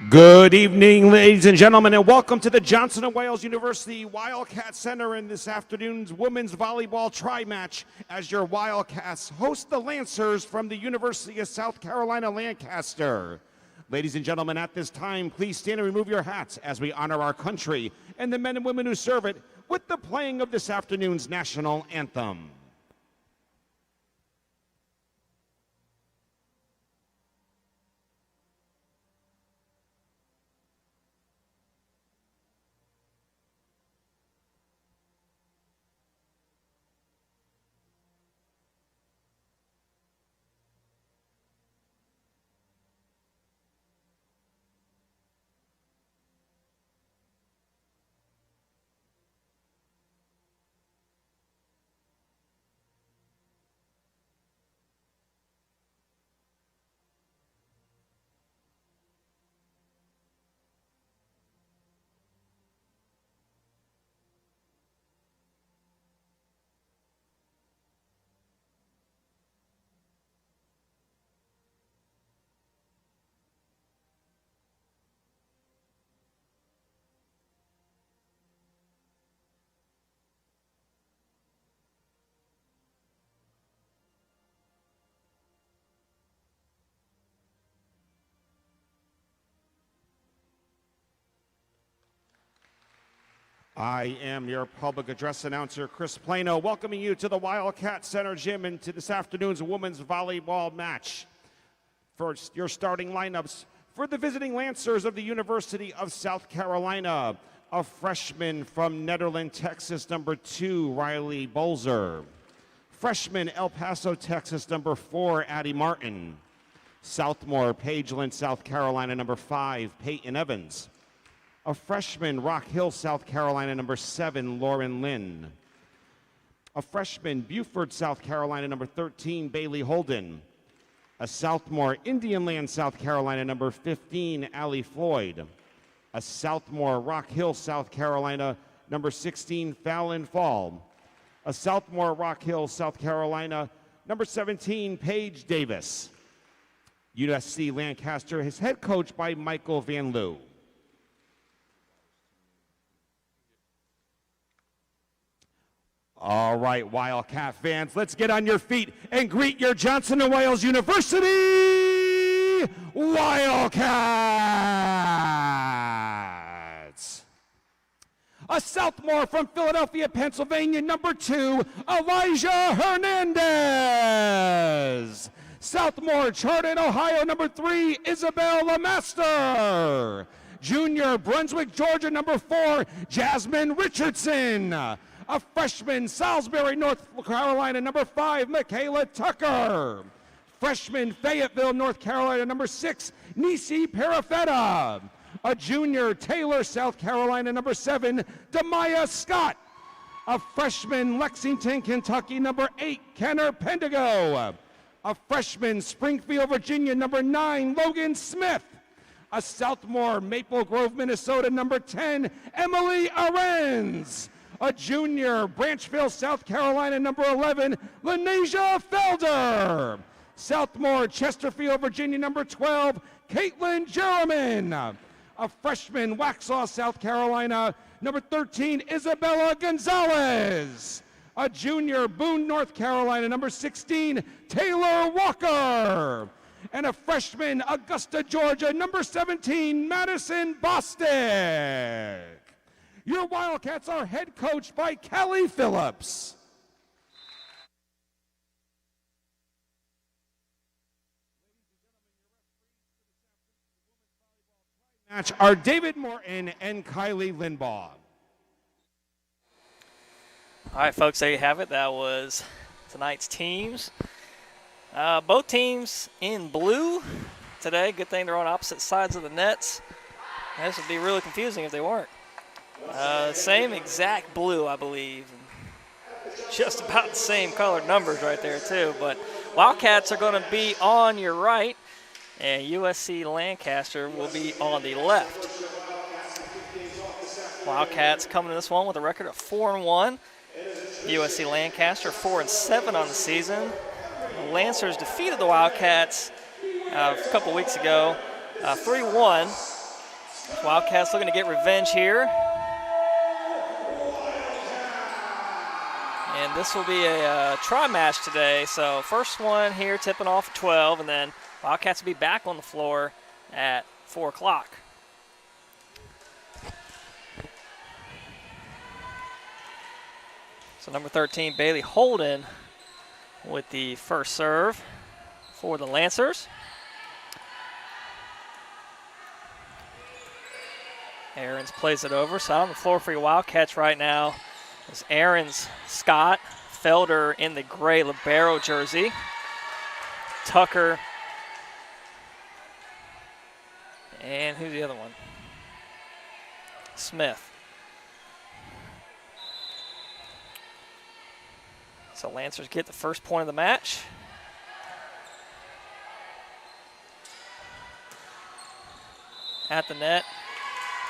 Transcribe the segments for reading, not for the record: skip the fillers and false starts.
Good evening, ladies and gentlemen, and welcome to the Johnson & Wales University Wildcat Center in this afternoon's women's volleyball tri-match as your Wildcats host the Lancers from the University of South Carolina, Lancaster. Ladies and gentlemen, at this time, please stand and remove your hats as we honor our country and the men and women who serve it with the playing of this afternoon's national anthem. I am your public address announcer, Chris Plano, welcoming you to the Wildcat Center Gym and to this afternoon's women's volleyball match. First, your starting lineups for the visiting Lancers of the University of South Carolina. A freshman from Nederland, Texas, number 2, Riley Bolzer. Freshman, El Paso, Texas, number 4, Addie Martin. Southmore, Pageland, South Carolina, number 5, Peyton Evans. A freshman, Rock Hill, South Carolina, number 7, Lauren Lynn. A freshman, Beaufort, South Carolina, number 13, Bailey Holden. A Southmore, Indian Land, South Carolina, number 15, Allie Floyd. A Southmore, Rock Hill, South Carolina, number 16, Fallon Fall. A Southmore, Rock Hill, South Carolina, number 17, Paige Davis. USC-Lancaster is head coached by Michael Van Loo. All right, Wildcat fans, let's get on your feet and greet your Johnson & Wales University Wildcats. A Southmore from Philadelphia, Pennsylvania, number 2, Elijah Hernandez. Southmore, Chardon, Ohio, number 3, Isabel Lemaster. Junior, Brunswick, Georgia, number 4, Jasmine Richardson. A freshman, Salisbury, North Carolina, number 5, Michaela Tucker. Freshman, Fayetteville, North Carolina, number 6, Nisi Parafetta. A junior, Taylor, South Carolina, number 7, Demaya Scott. A freshman, Lexington, Kentucky, number 8, Kenner Pendigo. A freshman, Springfield, Virginia, number 9, Logan Smith. A Southmore, Maple Grove, Minnesota, number 10, Emily Arens. A junior, Branchville, South Carolina, number 11, Lenasia Felder. Southmore, Chesterfield, Virginia, number 12, Caitlin Jerriman. A freshman, Waxhaw, South Carolina, number 13, Isabella Gonzalez. A junior, Boone, North Carolina, number 16, Taylor Walker. And a freshman, Augusta, Georgia, number 17, Madison Bostic. Your Wildcats are head coached by Kelly Phillips. Match are David Morton and Kylie Linbaugh. All right, folks, there you have it. That was tonight's teams. Both teams in blue today. Good thing they're on opposite sides of the nets. This would be really confusing if they weren't. Same exact blue, I believe. Just about the same colored numbers right there, too. But Wildcats are going to be on your right, and USC-Lancaster will be on the left. Wildcats coming to this one with a record of 4-1. USC-Lancaster 4-7 on the season. The Lancers defeated the Wildcats a couple weeks ago, 3-1. Wildcats looking to get revenge here. And this will be a try match today. So first one here tipping off at 12, and then Wildcats will be back on the floor at 4 o'clock. So number 13, Bailey Holden with the first serve for the Lancers. Aarons plays it over. So out on the floor for your Wildcats right now is Aarons, Scott, Felder in the gray libero jersey, Tucker, and who's the other one? Smith. So Lancers get the first point of the match. At the net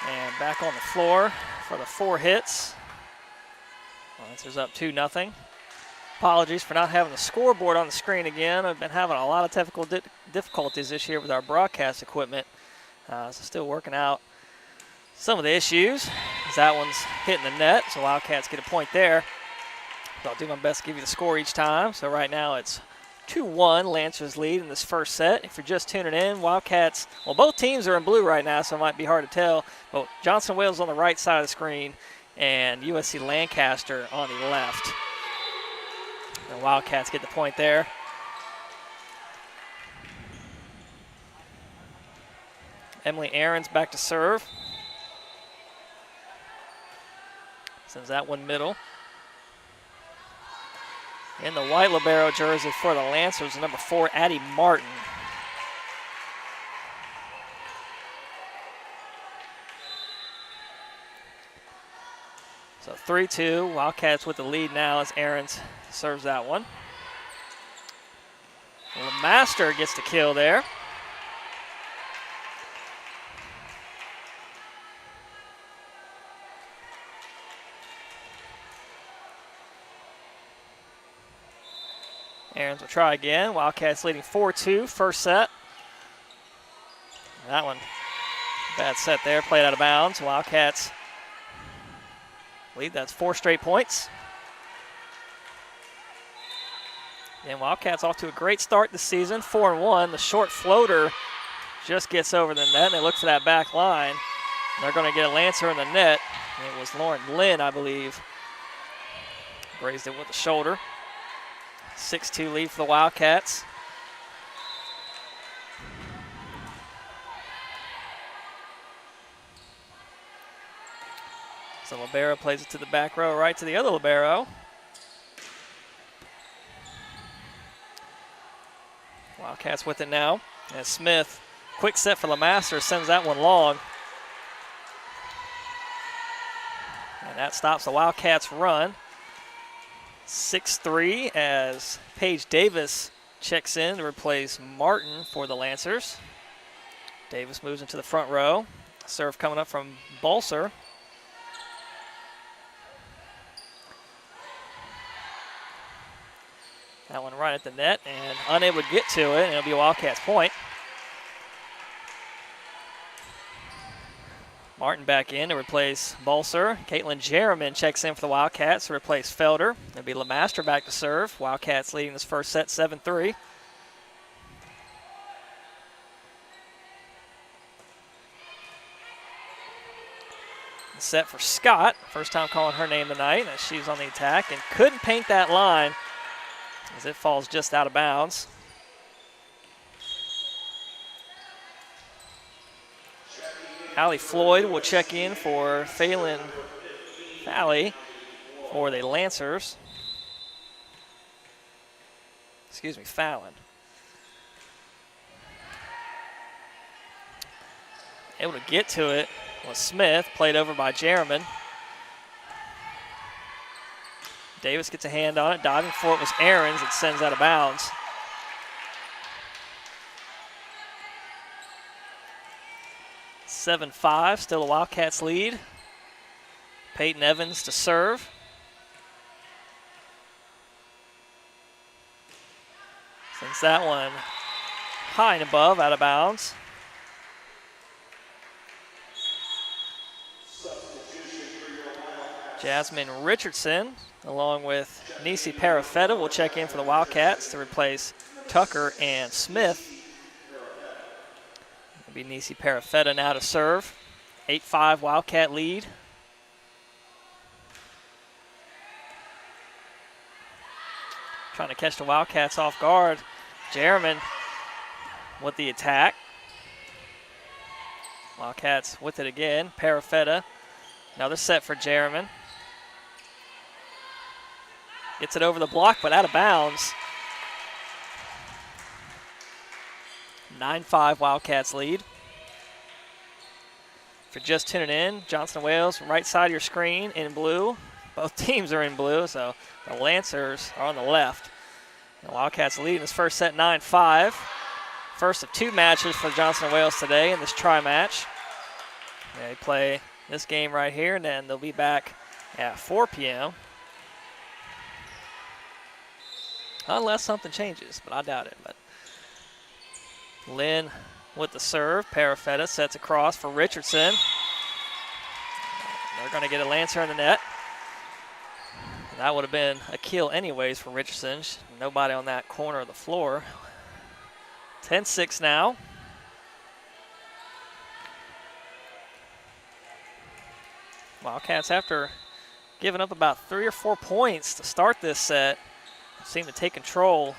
and back on the floor for the 4 hits. Lancers up 2-0. Apologies for not having the scoreboard on the screen again. I've been having a lot of technical difficulties this year with our broadcast equipment. So still working out some of the issues as that one's hitting the net. So Wildcats get a point there. So I'll do my best to give you the score each time. So right now it's 2-1, Lancers lead in this first set. If you're just tuning in, Wildcats, well, both teams are in blue right now, so it might be hard to tell. But Johnson Wales on the right side of the screen and USC-Lancaster on the left. And Wildcats get the point there. Emily Aarons back to serve. Sends that one middle. In the white libero jersey for the Lancers, number 4, Addie Martin. So 3-2, Wildcats with the lead now as Aarons serves that one. LeMaster gets the kill there. Aarons will try again. Wildcats leading 4-2, first set. That one, bad set there, played out of bounds. Wildcats lead, that's 4 straight points. And Wildcats off to a great start this season, 4-1. The short floater just gets over the net, and they look for that back line. They're going to get a Lancer in the net. And it was Lauren Lynn, I believe, raised it with the shoulder. 6-2 lead for the Wildcats. So libero plays it to the back row, right to the other libero. Wildcats with it now. And Smith, quick set for LeMaster, sends that one long. And that stops the Wildcats' run. 6-3 as Paige Davis checks in to replace Martin for the Lancers. Davis moves into the front row. Serve coming up from Balser. That one right at the net and unable to get to it, and it'll be a Wildcats point. Martin back in to replace Balser. Caitlin Jerriman checks in for the Wildcats to replace Felder. It'll be LeMaster back to serve. Wildcats leading this first set 7-3. Set for Scott. First time calling her name tonight as she's on the attack and couldn't paint that line as it falls just out of bounds. Allie Floyd will check in for Phelan Falley for the Lancers. Excuse me, Fallon. Able to get to it was Smith, played over by Jerriman. Davis gets a hand on it. Diving for it was Aarons. It sends out of bounds. (7-5), still a Wildcats lead. Peyton Evans to serve. Sends that one high and above, out of bounds. Jasmine Richardson, along with Nisi Parafetta, will check in for the Wildcats to replace Tucker and Smith. It'll be Nisi Parafetta now to serve. 8-5 Wildcat lead. Trying to catch the Wildcats off guard. Jerriman with the attack. Wildcats with it again. Parafetta. Another set for Jerriman. Gets it over the block, but out of bounds. 9-5 Wildcats lead. If you're just tuning in, Johnson Wales, right side of your screen in blue. Both teams are in blue, so the Lancers are on the left. The Wildcats lead in this first set 9-5. First of two matches for Johnson Wales today in this tri-match. They play this game right here, and then they'll be back at 4 p.m. Unless something changes, but I doubt it. But Lynn with the serve. Parafetta sets across for Richardson. They're going to get a Lancer in the net. That would have been a kill anyways for Richardson. Nobody on that corner of the floor. 10-6 now. Wildcats, after giving up about 3 or 4 points to start this set, seem to take control.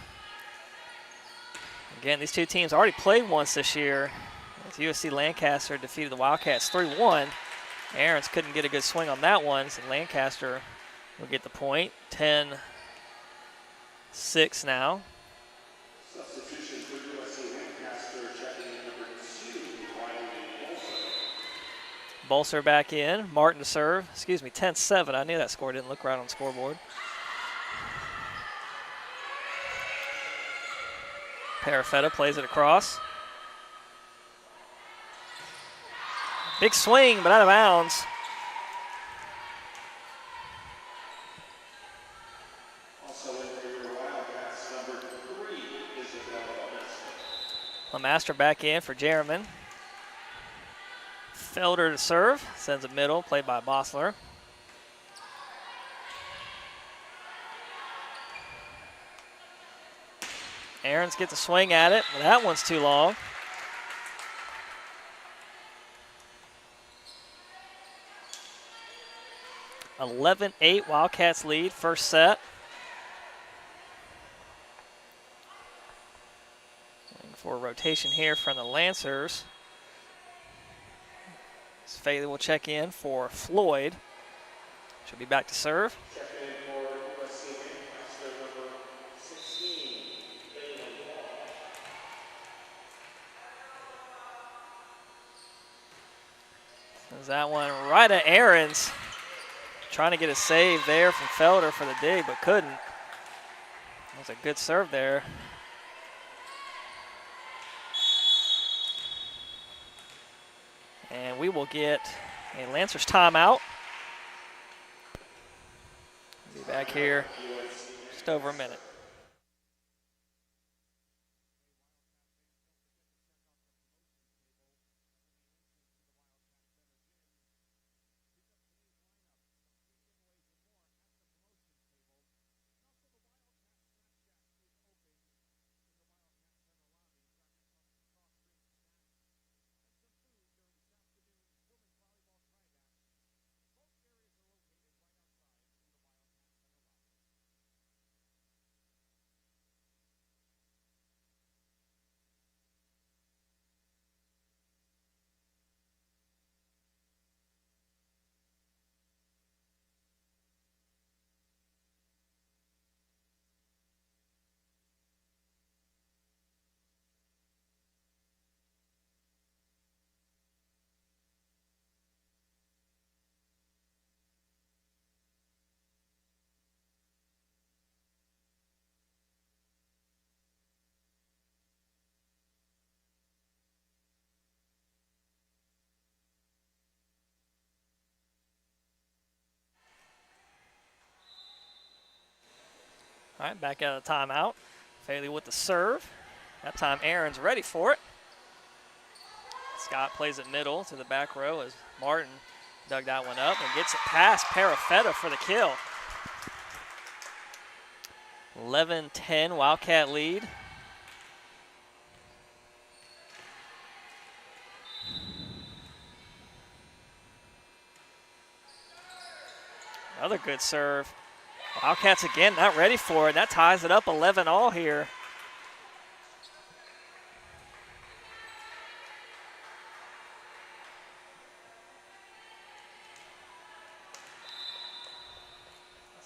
Again, these two teams already played once this year. USC-Lancaster defeated the Wildcats 3-1. Aarons couldn't get a good swing on that one, so Lancaster will get the point. 10-6 now. Substitution for USC-Lancaster, checking in number 2, Bolser back in. Martin to serve. 10-7. I knew that score didn't look right on the scoreboard. Parafetta plays it across. Big swing, but out of bounds. Also in for your Wildcats, number 3, Isabella. Lemaster back in for Jerriman. Felder to serve. Sends it middle, played by Bossler. Aarons gets a swing at it, but that one's too long. (11-8) Wildcats lead, first set. Looking for a rotation here from the Lancers. Faley will check in for Floyd. She'll be back to serve. Sends that one right at Aarons. Trying to get a save there from Felder for the dig, but couldn't. That was a good serve there. And we will get a Lancers timeout. We'll be back here just over a minute. All right, back out of the timeout. Faley with the serve. That time Aaron's ready for it. Scott plays it middle to the back row as Martin dug that one up and gets it past Parafetta for the kill. 11-10 Wildcat lead. Another good serve. Wildcats again not ready for it. That ties it up 11-all here.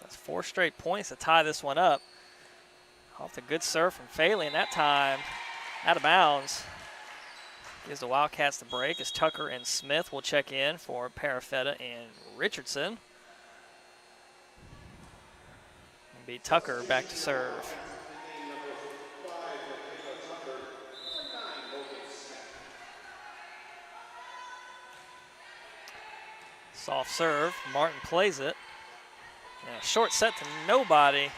That's 4 straight points to tie this one up. Off the good serve from Faley, and that time out of bounds. Gives the Wildcats the break as Tucker and Smith will check in for Parafetta and Richardson. Be Tucker back to serve. Soft serve. Martin plays it. Yeah, short set to nobody.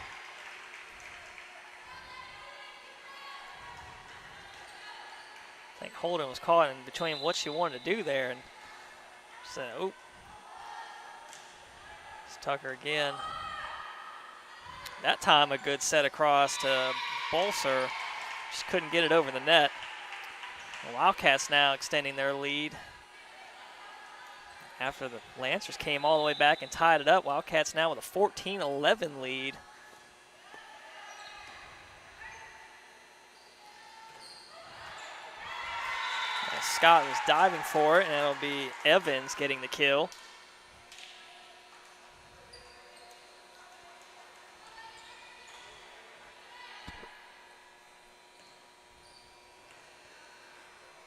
I think Holden was caught in between what she wanted to do there and said, "Oh." It's Tucker again. That time a good set across to Bolser. Just couldn't get it over the net. The Wildcats now extending their lead. After the Lancers came all the way back and tied it up, Wildcats now with a 14-11 lead. And Scott was diving for it, and it'll be Evans getting the kill.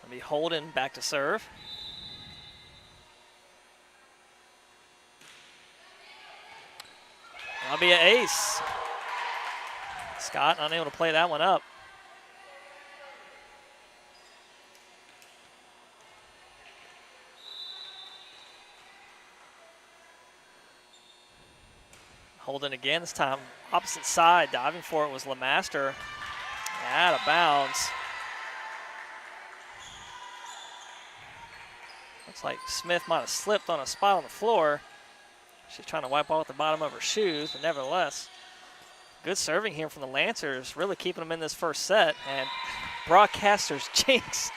It'll be Holden back to serve. That'll be an ace. Scott unable to play that one up. Holden again, this time opposite side. Diving for it was LeMaster. Out of bounds. Looks like Smith might have slipped on a spot on the floor. She's trying to wipe off the bottom of her shoes, but nevertheless, good serving here from the Lancers, really keeping them in this first set. And broadcasters jinx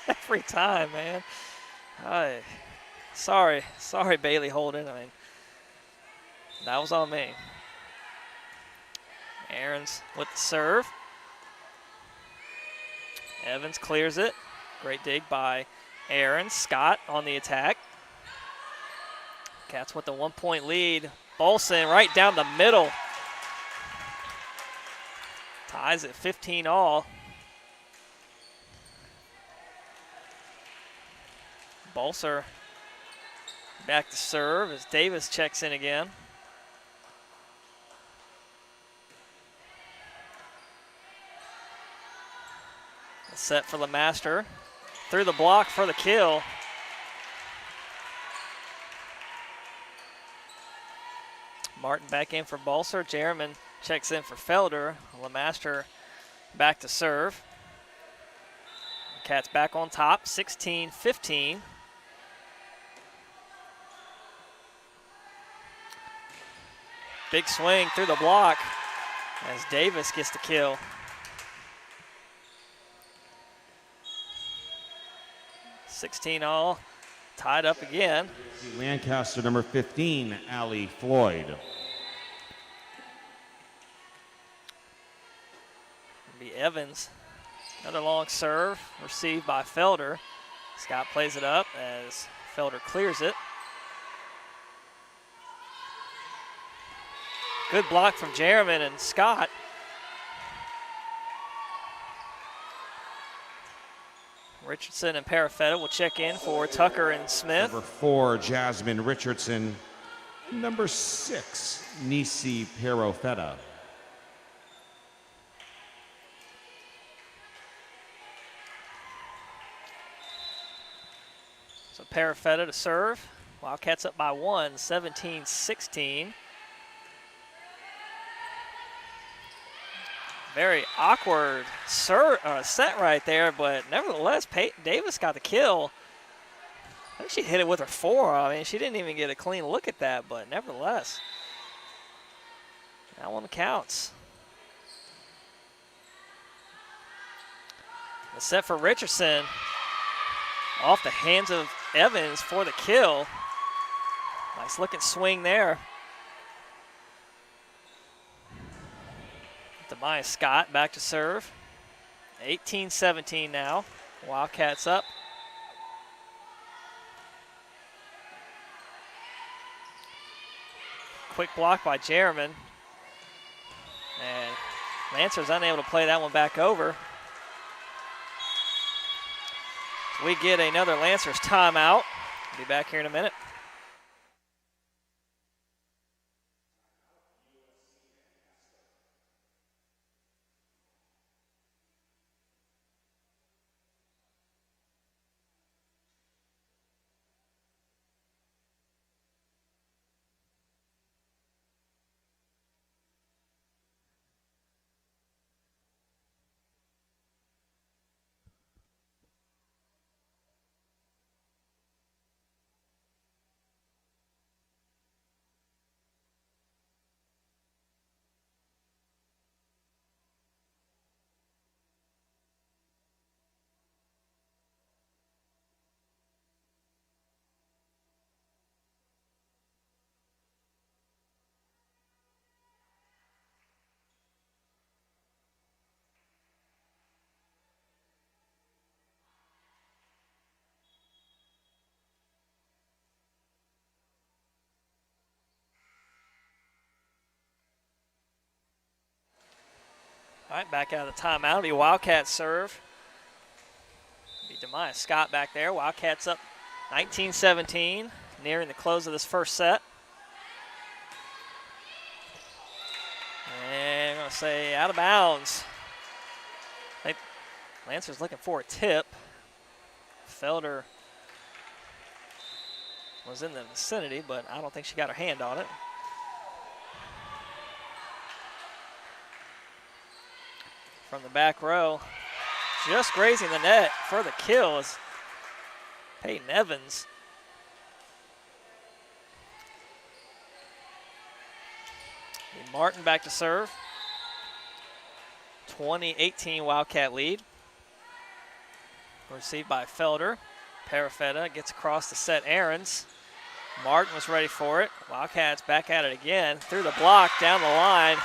every time, man. Sorry, Bailey Holden. I mean, that was on me. Aarons with the serve. Evans clears it. Great dig by Aarons. Scott on the attack. Cats with the 1-point lead. Bolson right down the middle. Ties at 15-all. Bolser back to serve as Davis checks in again. A set for LeMaster. Through the block for the kill. Martin back in for Bolser. Jerriman checks in for Felder. LeMaster back to serve. Cats back on top, 16-15. Big swing through the block as Davis gets the kill. $16-all, tied up again. Lancaster, number 15, Allie Floyd. Be Evans. Another long serve received by Felder. Scott plays it up as Felder clears it. Good block from Jerriman and Scott. Richardson and Parafetta will check in for Tucker and Smith. Number 4, Jasmine Richardson. Number 6, Nisi Parafetta. So Parafetta to serve. Wildcats up by 1, 17-16. Very awkward set right there, but nevertheless, Davis got the kill. think she hit it with her forearm. I mean, she didn't even get a clean look at that, but nevertheless, that one counts. The set for Richardson off the hands of Evans for the kill. Nice looking swing there. Demaya Scott back to serve. 18-17 now. Wildcats up. Quick block by Jerriman. And Lancer's unable to play that one back over. So we get another Lancers timeout. Be back here in a minute. All right, back out of the timeout. It'll be Wildcats serve. Be Demaya Scott back there. Wildcats up 19-17, nearing the close of this first set. And I'm going to say out of bounds. I think Lancer's looking for a tip. Felder was in the vicinity, but I don't think she got her hand on it. From the back row, just grazing the net for the kill is Peyton Evans. Martin back to serve. 20-18 Wildcat lead. Received by Felder. Parafetta gets across to set Aarons. Martin was ready for it. Wildcats back at it again. Through the block, down the line.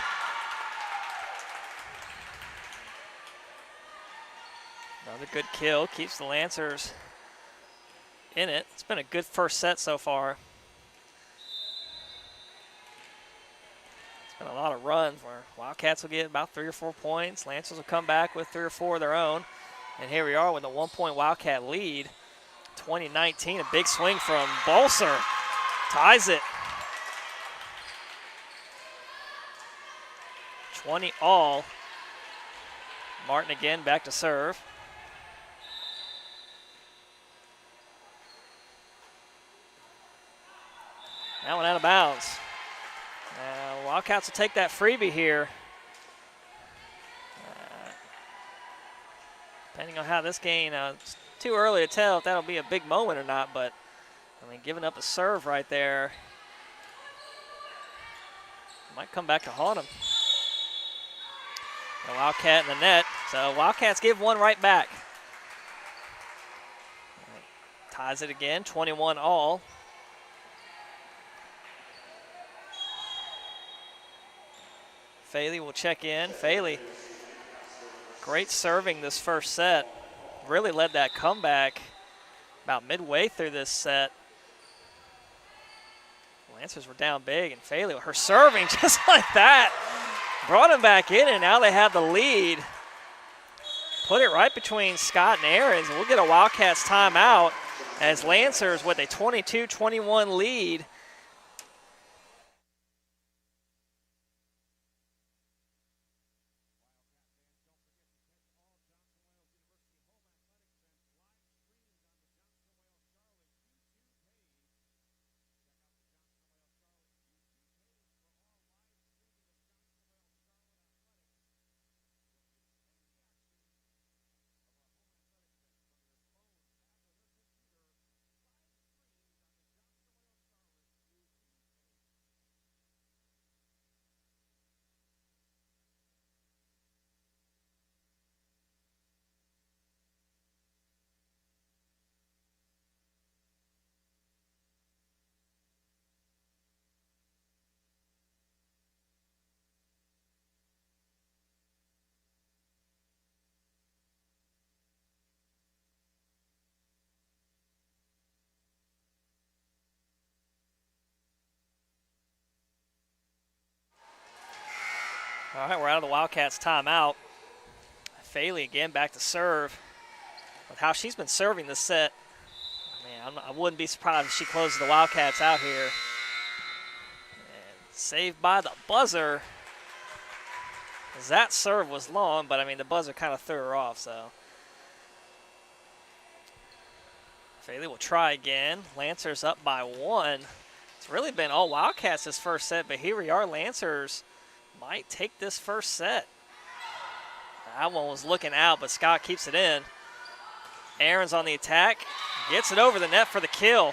Another good kill, keeps the Lancers in it. It's been a good first set so far. It's been a lot of runs where Wildcats will get about 3 or 4 points. Lancers will come back with 3 or 4 of their own. And here we are with a 1-point Wildcat lead. 2019, a big swing from Bolser. Ties it. 20 all. Martin again back to serve. That one out of bounds. Wildcats will take that freebie here. Depending on how this game, it's too early to tell if that'll be a big moment or not, but I mean, giving up a serve right there might come back to haunt them. The Wildcat in the net, so Wildcats give one right back. Ties it again, 21 all. Faley will check in. Faley, great serving this first set. Really led that comeback about midway through this set. Lancers were down big, and Faley, her serving just like that, brought him back in, and now they have the lead. Put it right between Scott and Aarons, and we'll get a Wildcats timeout as Lancers with a 22-21 lead. All right, we're out of the Wildcats timeout. Faley again back to serve. With how she's been serving this set, man, I wouldn't be surprised if she closes the Wildcats out here. And saved by the buzzer. As that serve was long, but I mean the buzzer kind of threw her off. So Faley will try again. Lancers up by 1. It's really been all Wildcats this first set, but here we are. Lancers might take this first set. That one was looking out, but Scott keeps it in. Aaron's on the attack, gets it over the net for the kill.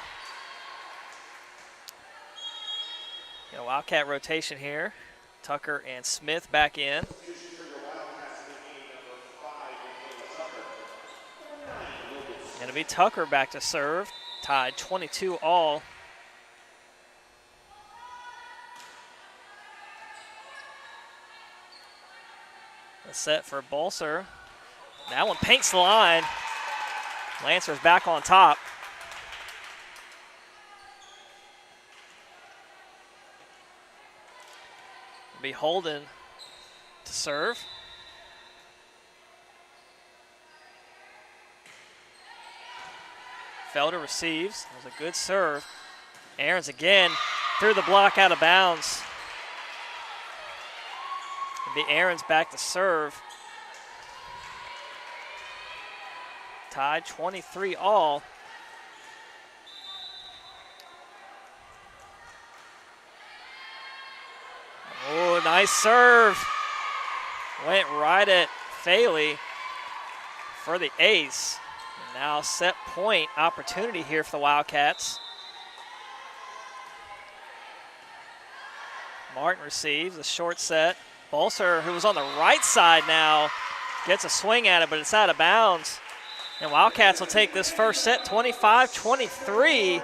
Wildcat rotation here. Tucker and Smith back in. Going to be Tucker back to serve, tied 22 all. The set for Bolser. That one paints the line. Lancers back on top. It'll be Holden to serve. Felder receives. It was a good serve. Aarons again through the block out of bounds. It'll be Aarons back to serve. Tied 23 all. Oh, nice serve. Went right at Faley for the ace. And now set point opportunity here for the Wildcats. Martin receives a short set. Bolser, who was on the right side now, gets a swing at it, but it's out of bounds. And Wildcats will take this first set 25-23.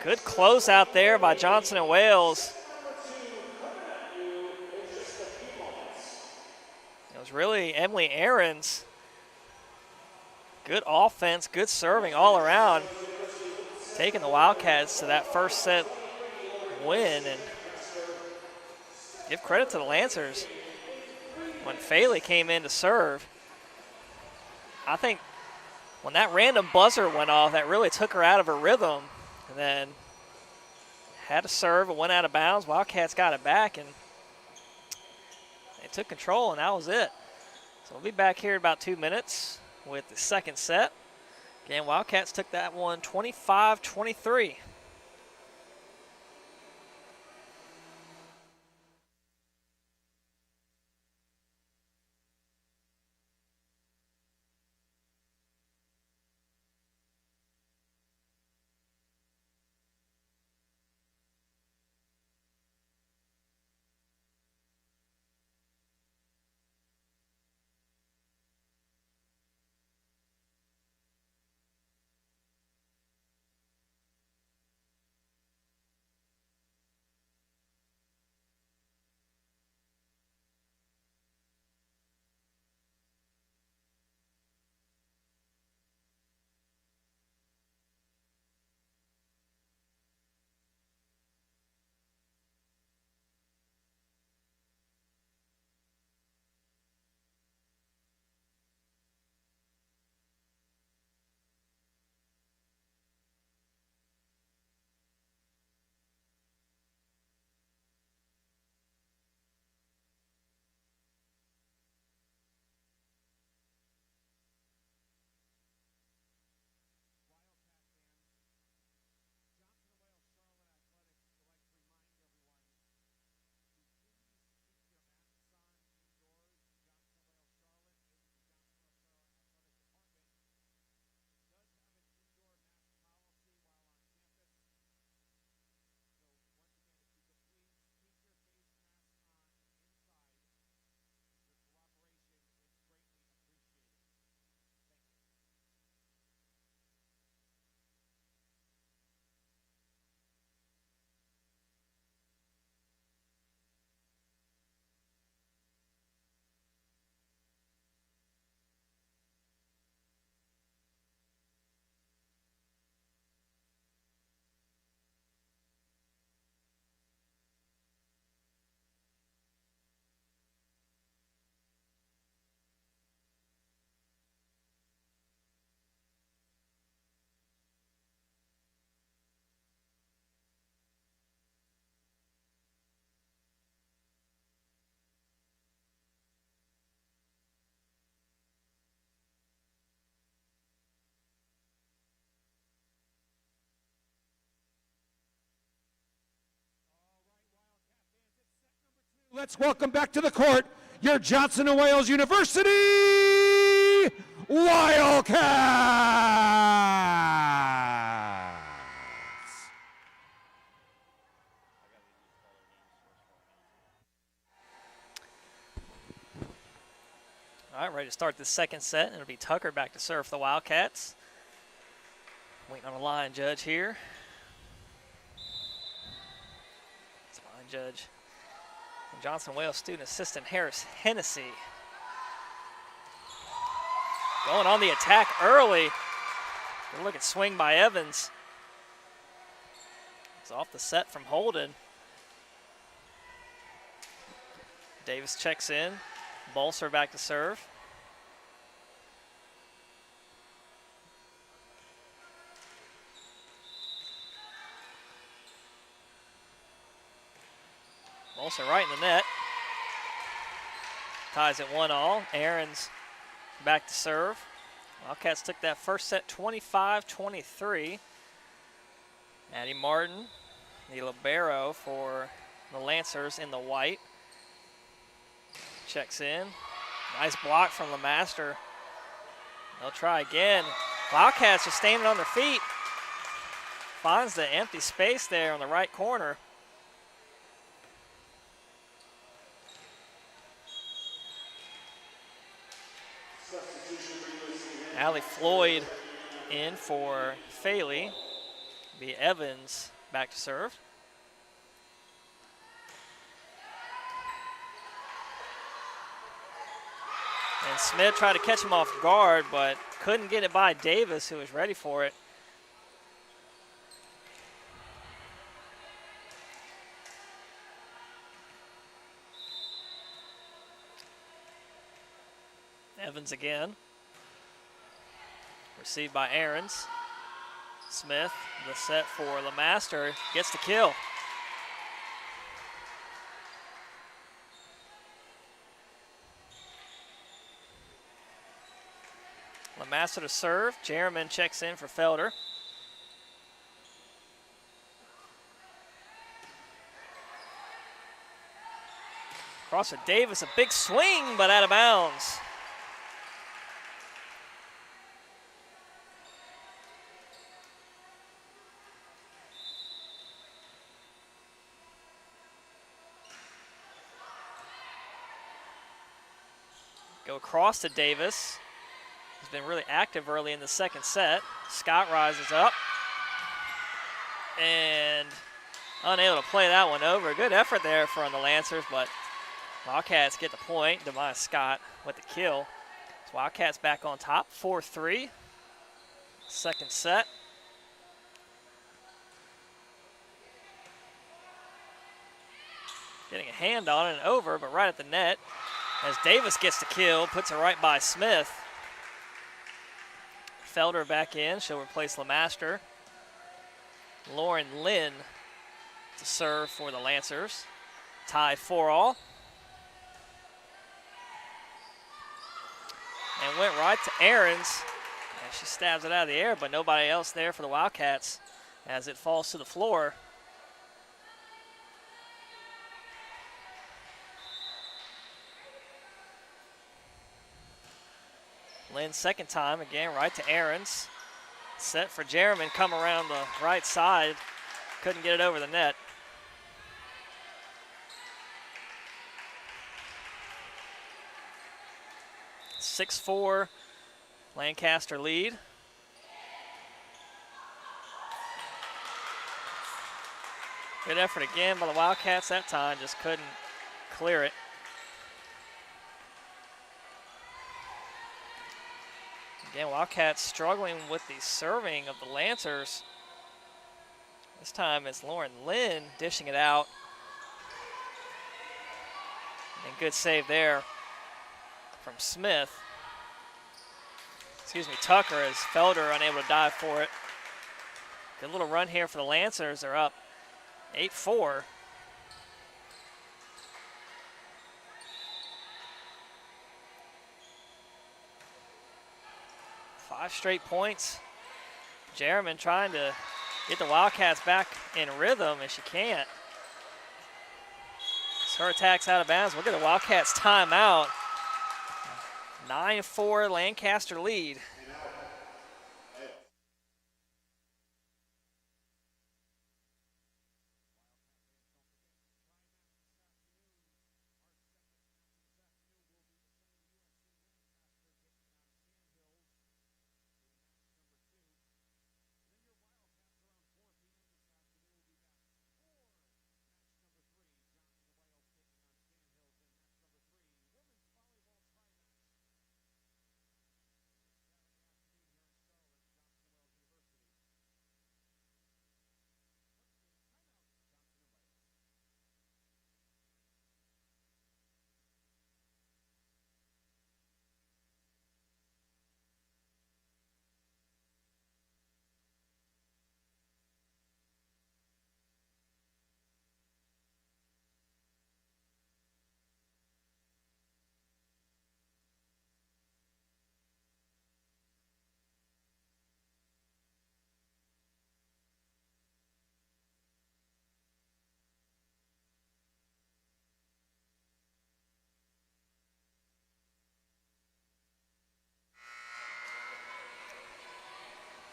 Good close out there by Johnson and Wales. It was really Emily Aarons. Good offense, good serving all around. Taking the Wildcats to that first set win, and give credit to the Lancers. When Faley came in to serve, I think when that random buzzer went off, that really took her out of her rhythm. And then had to serve, it went out of bounds. Wildcats got it back, and they took control, and that was it. So we'll be back here in about 2 minutes with the second set. Again, Wildcats took that one 25-23. Let's welcome back to the court your Johnson & Wales University Wildcats. All right, ready to start the second set, and it'll be Tucker back to serve for the Wildcats. Waiting on a line judge here. It's a line judge. And Johnson Wales student assistant Harris Hennessy. Going on the attack early. Good looking swing by Evans. It's off the set from Holden. Davis checks in. Bolser back to serve. Bolser right in the net. Ties it 1-all. Aaron's back to serve. Wildcats took that first set 25-23. Addie Martin, the libero for the Lancers in the white. Checks in. Nice block from LeMaster. They'll try again. Wildcats are standing on their feet. Finds the empty space there on the right corner. Allie Floyd in for Faley. Be Evans back to serve. And Smith tried to catch him off guard, but couldn't get it by Davis, who was ready for it. Evans again. Received by Aarons. Smith, the set for LeMaster, gets the kill. LeMaster to serve. Jerriman checks in for Felder. Cross for Davis, a big swing, but out of bounds. Go across to Davis. He's been really active early in the second set. Scott rises up and unable to play that one over. Good effort there from the Lancers, but Wildcats get the point. Demise Scott with the kill. So Wildcats back on top, 4-3. Second set. Getting a hand on it and over, but right at the net. As Davis gets the kill, puts it right by Smith. Felder back in, she'll replace LeMaster. Lauren Lynn to serve for the Lancers. Tie 4-all. And went right to Aarons. And she stabs it out of the air, but nobody else there for the Wildcats as it falls to the floor. Lynn second time, again right to Aarons. Set for Jerriman, come around the right side. Couldn't get it over the net. (6-4) Lancaster lead. Good effort again by the Wildcats that time, just couldn't clear it. Again, Wildcats struggling with the serving of the Lancers. This time it's Lauren Lynn dishing it out. And good save there from Smith. Excuse me, Tucker, as Felder unable to dive for it. Good little run here for the Lancers. They're up 8-4. Five straight points. Jerriman trying to get the Wildcats back in rhythm, and she can't. Her attack's out of bounds. We'll get a Wildcats timeout. 9-4 Lancaster lead.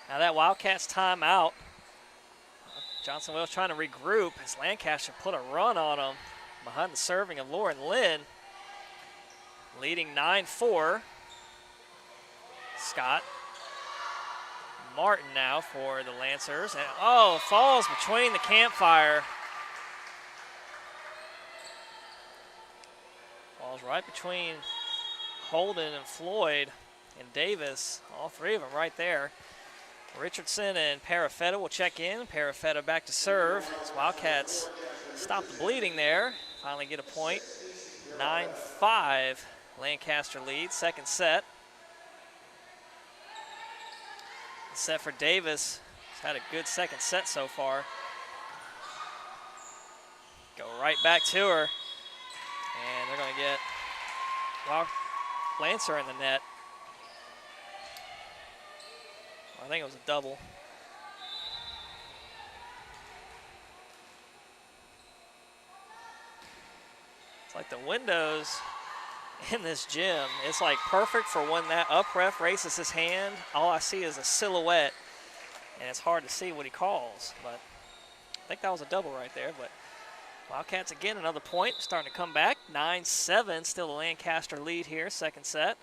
Now that Wildcats timeout, Johnson Wales trying to regroup as Lancaster put a run on them behind the serving of Lauren Lynn, leading 9-4. Scott Martin now for the Lancers. And, oh, falls between the campfire. Falls right between Holden and Floyd and Davis. All three of them right there. Richardson and Parafetta will check in. Parafetta back to serve. As Wildcats stop the bleeding there. Finally get a point. 9-5 Lancaster lead. Second set. Set for Davis. He's had a good second set so far. Go right back to her. And they're going to get Lancer in the net. I think it was a double. It's like the windows in this gym, it's like perfect for when that up ref raises his hand. All I see is a silhouette, and it's hard to see what he calls. But I think that was a double right there. But Wildcats again, another point, starting to come back. 9-7, still the Lancaster lead here, second set.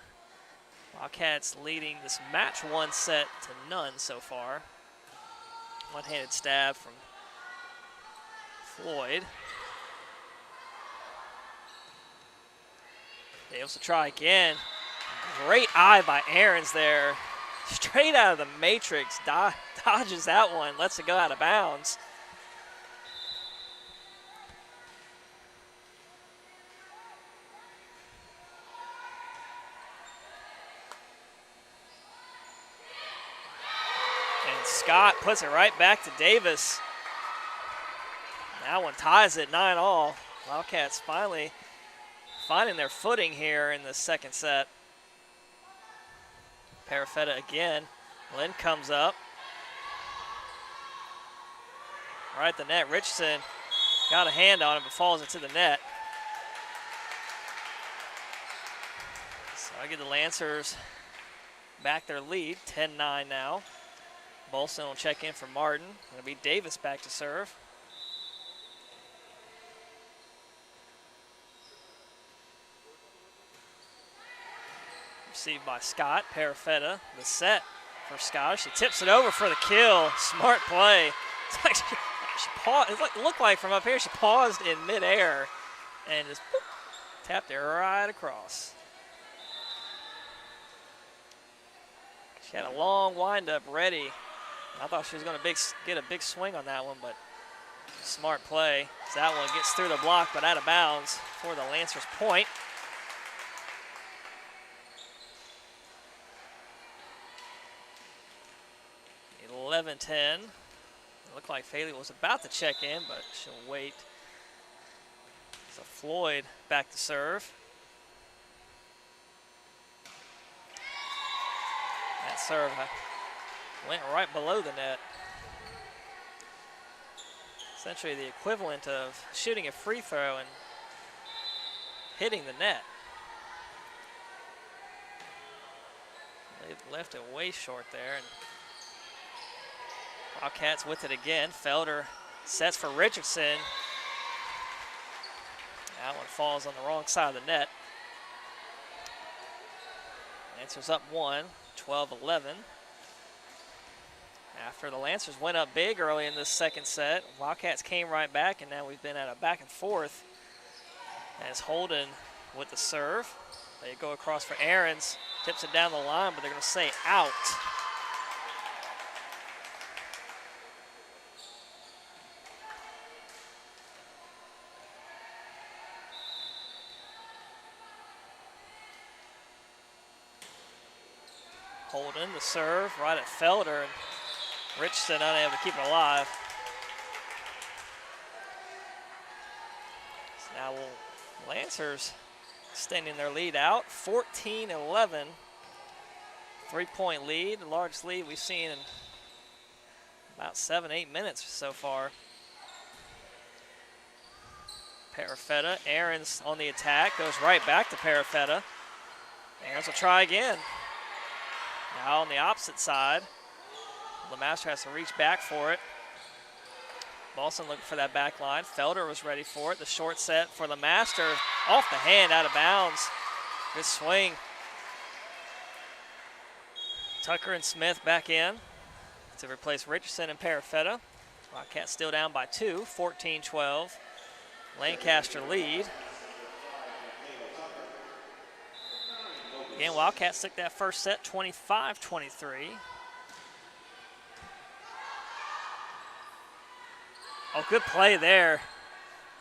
Wildcats leading this match one set to none so far. One-handed stab from Floyd. Davis will try again. Great eye by Aarons there. Straight out of the matrix, dodges that one, lets it go out of bounds. Scott puts it right back to Davis. That one ties it 9-all. Wildcats finally finding their footing here in the second set. Parafetta again. Lynn comes up. Right at the net. Richardson got a hand on it but falls into the net. So I get the Lancers back their lead, 10-9 now. Bolson will check in for Martin. It'll be Davis back to serve. Received by Scott. Parafetta, the set for Scott. She tips it over for the kill. Smart play. It's like she paused. It looked like from up here she paused in midair and just boop, tapped it right across. She had a long windup ready. I thought she was going to get a big swing on that one, but smart play. So that one gets through the block, but out of bounds for the Lancers' point. It 11-10. It looked like Faley was about to check in, but she'll wait. So Floyd back to serve. That serve went right below the net. Essentially the equivalent of shooting a free throw and hitting the net. They left it way short there. And Wildcats with it again. Felder sets for Richardson. That one falls on the wrong side of the net. Lancers up 1, 12-11. After the Lancers went up big early in this second set, Wildcats came right back, and now we've been at a back and forth. As Holden with the serve. They go across for Aarons, tips it down the line, but they're going to say out. Holden, the serve, right at Felder, and Richardson unable to keep it alive. So now Lancers extending their lead out, 14-11. 3-point lead, the largest lead we've seen in about 7-8 minutes so far. Parafetta, Aarons on the attack, goes right back to Parafetta. Aarons will try again. Now on the opposite side, LeMaster has to reach back for it. Balson looking for that back line. Felder was ready for it. The short set for LeMaster, off the hand, out of bounds. Good swing. Tucker and Smith back in to replace Richardson and Parafetta. Wildcats still down by 2, 14-12. Lancaster lead. Again, Wildcats took that first set 25-23. Oh, good play there.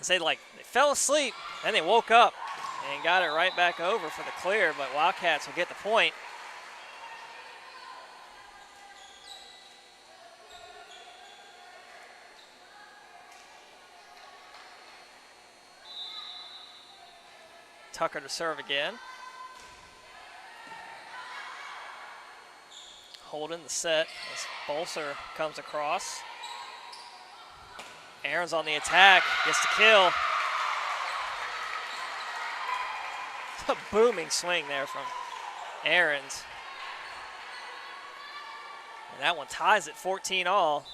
They fell asleep, then they woke up and got it right back over for the clear, but Wildcats will get the point. Tucker to serve again. Holden the set as Bolser comes across. Aarons on the attack, gets the kill. A booming swing there from Aarons. And that one ties it 14-all.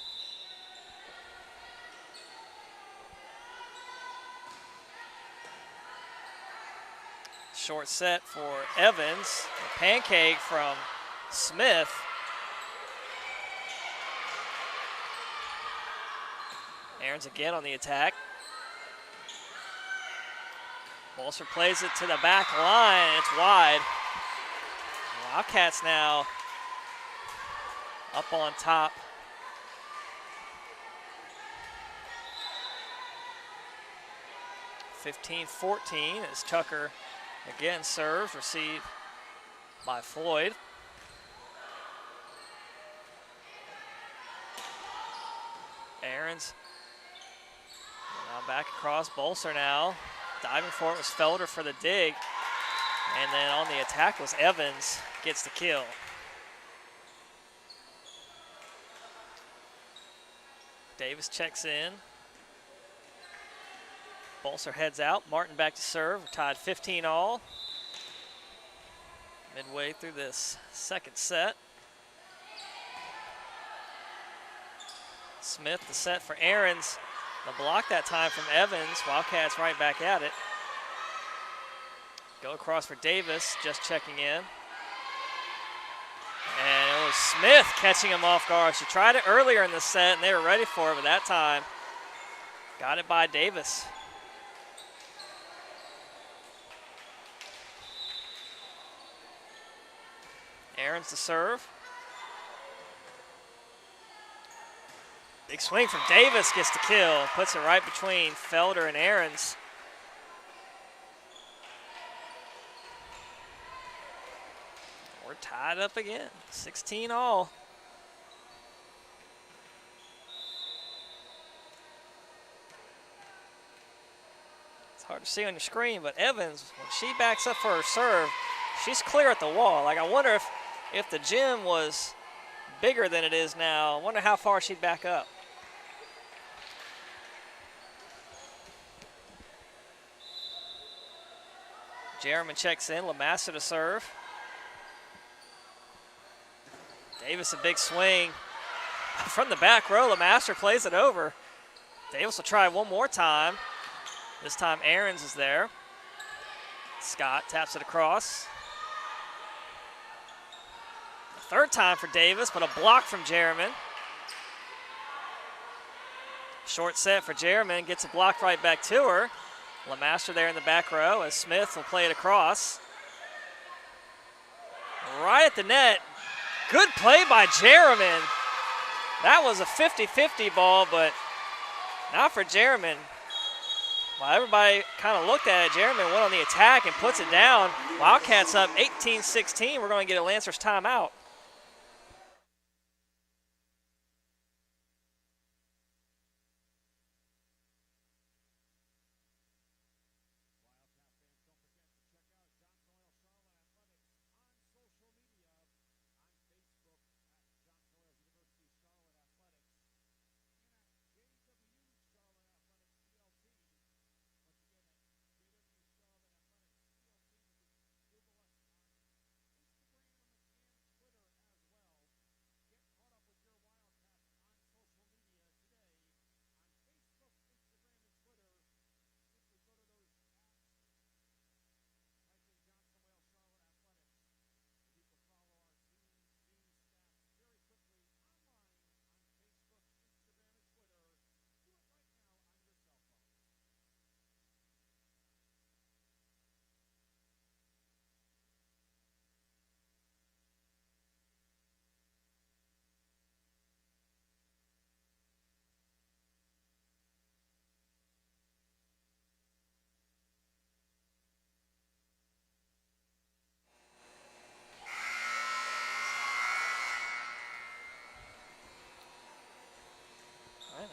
Short set for Evans. A pancake from Smith. Aarons again on the attack. Bolser plays it to the back line. It's wide. Wildcats now up on top. (15-14) as Tucker again serves, received by Floyd. Aarons now back across. Bolser now diving for it was Felder for the dig, and then on the attack was Evans, gets the kill. Davis checks in. Bolser heads out. Martin back to serve. We're tied 15-all. Midway through this second set. Smith the set for Aarons. The block that time from Evans. Wildcats right back at it. Go across for Davis, just checking in. And it was Smith catching him off guard. She tried it earlier in the set, and they were ready for it, but that time got it by Davis. Aarons to serve. Big swing from Davis, gets the kill. Puts it right between Felder and Aarons. We're tied up again, 16-all. It's hard to see on your screen, but Evans, when she backs up for her serve, she's clear at the wall. Like, I wonder if the gym was bigger than it is now, I wonder how far she'd back up. Jerriman checks in, LeMaster to serve. Davis a big swing. From the back row, LeMaster plays it over. Davis will try one more time. This time Ahrens is there. Scott taps it across. Third time for Davis, but a block from Jerriman. Short set for Jerriman, gets a block right back to her. LeMaster there in the back row as Smith will play it across. Right at the net. Good play by Jerriman. That was a 50-50 ball, but not for Jerriman. Well, everybody kind of looked at it. Jerriman went on the attack and puts it down. Wildcats up 18-16. We're going to get a Lancers timeout.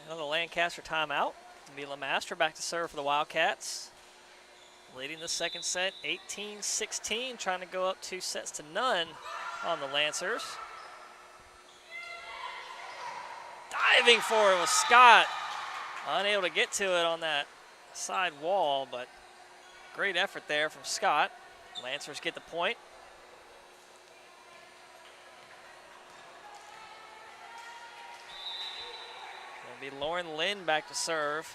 Another Lancaster timeout. It'll be LeMaster back to serve for the Wildcats. Leading the second set, 18-16, trying to go up 2-0 on the Lancers. Diving for it was Scott. Unable to get to it on that side wall, but great effort there from Scott. Lancers get the point. It'll be Lauren Lynn back to serve.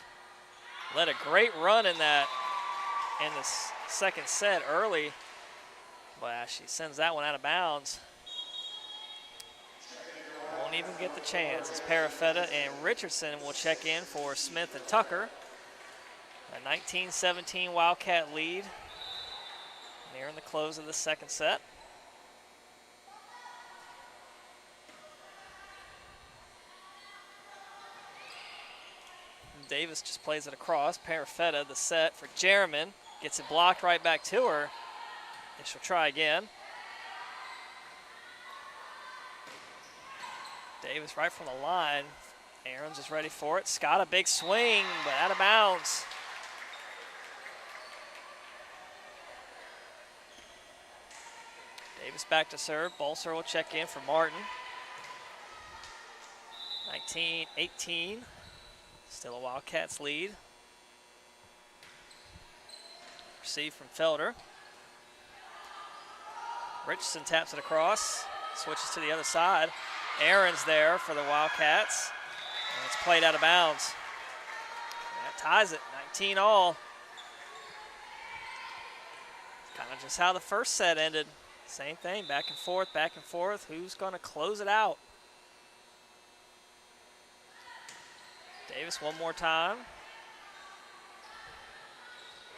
Led a great run in the second set early, but she sends that one out of bounds. Won't even get the chance as Parafetta and Richardson will check in for Smith and Tucker. A 19-17 Wildcat lead nearing the close of the second set. Davis just plays it across. Parafetta, the set for Jerriman. Gets it blocked right back to her. And she'll try again. Davis right from the line. Ahrens is ready for it. Scott a big swing, but out of bounds. Davis back to serve. Bolser will check in for Martin. 19-18. Still a Wildcats lead. Receive from Felder. Richardson taps it across. Switches to the other side. Ahrens there for the Wildcats. And it's played out of bounds. That ties it, 19-all. Kind of just how the first set ended. Same thing, back and forth, back and forth. Who's going to close it out? Davis one more time.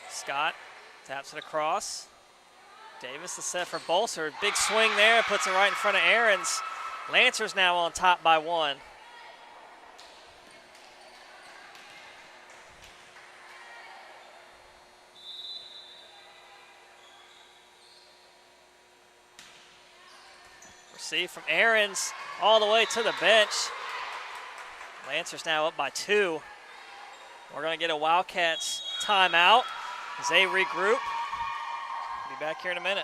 Scott taps it across. Davis the set for Bolser. Big swing there, puts it right in front of Ahrens. Lancers now on top by one. Receive from Ahrens all the way to the bench. Lancers now up by 2. We're going to get a Wildcats timeout as they regroup. Be back here in a minute.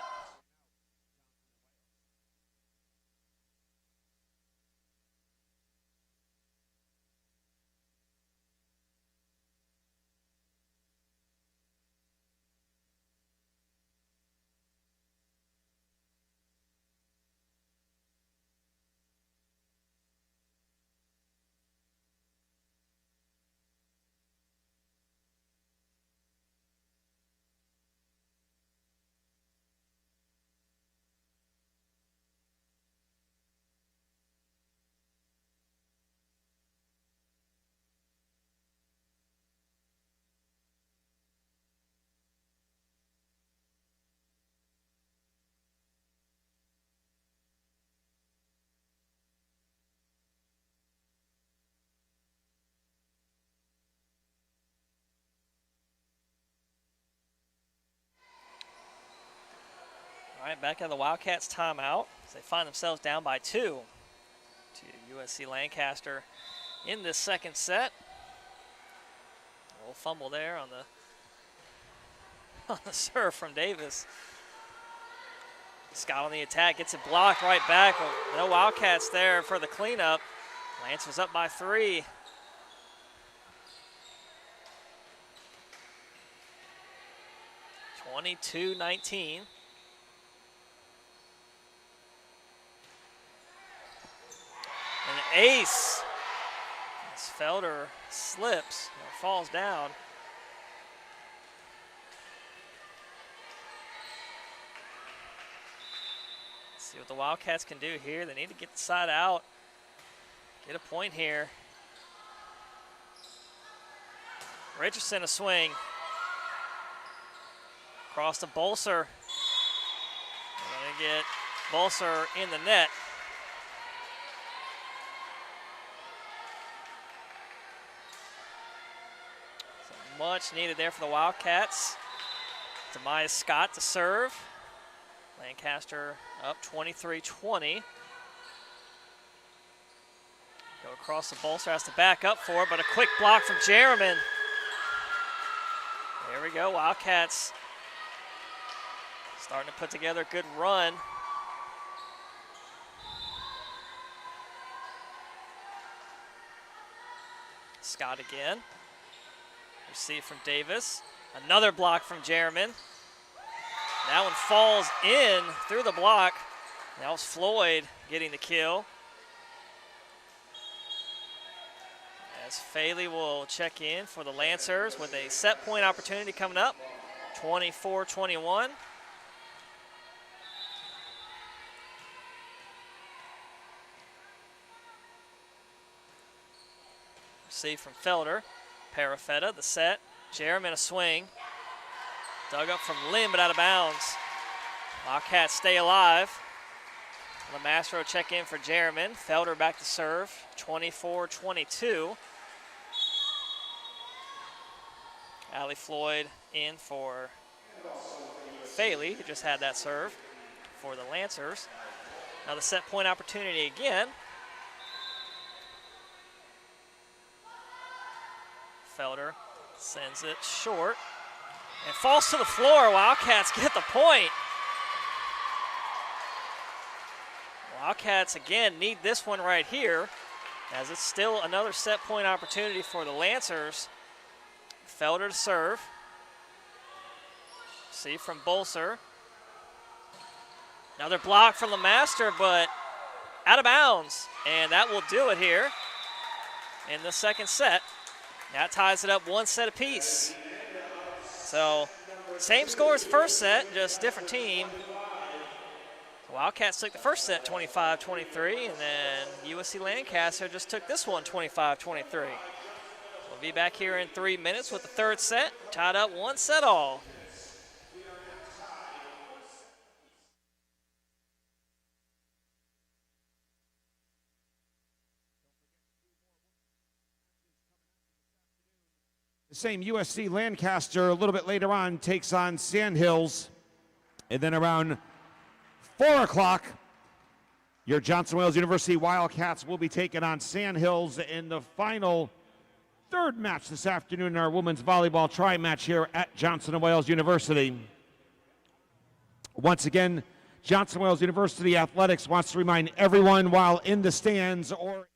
All right, back at the Wildcats timeout as they find themselves down by 2 to USC-Lancaster in this second set. A little fumble there on the serve from Davis. Scott on the attack, gets it blocked right back. No Wildcats there for the cleanup. Lancers up by 3. (22-19). An ace. As Felder slips or falls down. See what the Wildcats can do here. They need to get the side out, get a point here. Richardson a swing. Across to Bolser. They're going to get Bolser in the net. So much needed there for the Wildcats. Tobias Scott to serve. Lancaster up 23-20. Go across the Bolser, has to back up for it, but a quick block from Jerriman. There we go, Wildcats starting to put together a good run. Scott again. Receive from Davis. Another block from Jerriman. That one falls in through the block. That was Floyd getting the kill. As Faley will check in for the Lancers with a set point opportunity coming up. 24-21. Receive from Felder. Parafetta, the set. Jerriman a swing. Dug up from Lynn, but out of bounds. Wildcats stay alive. Lamastro check in for Jerriman. Felder back to serve. 24-22. Allie Floyd in for Faley, who just had that serve for the Lancers. Now the set point opportunity again. Felder sends it short. And falls to the floor. Wildcats get the point. Wildcats, again, need this one right here, as it's still another set point opportunity for the Lancers. Felder to serve. See from Bolser. Another block from Lemaster, but out of bounds. And that will do it here in the second set. That ties it up 1 set apiece. So, same score as first set, just different team. The Wildcats took the first set 25-23, and then USC-Lancaster just took this one 25-23. We'll be back here in 3 minutes with the third set, tied up 1 set all. The same USC-Lancaster a little bit later on takes on Sandhills. And then around 4 o'clock, your Johnson Wales University Wildcats will be taking on Sandhills in the final third match this afternoon in our women's volleyball tri-match here at Johnson Wales University. Once again, Johnson Wales University Athletics wants to remind everyone while in the stands or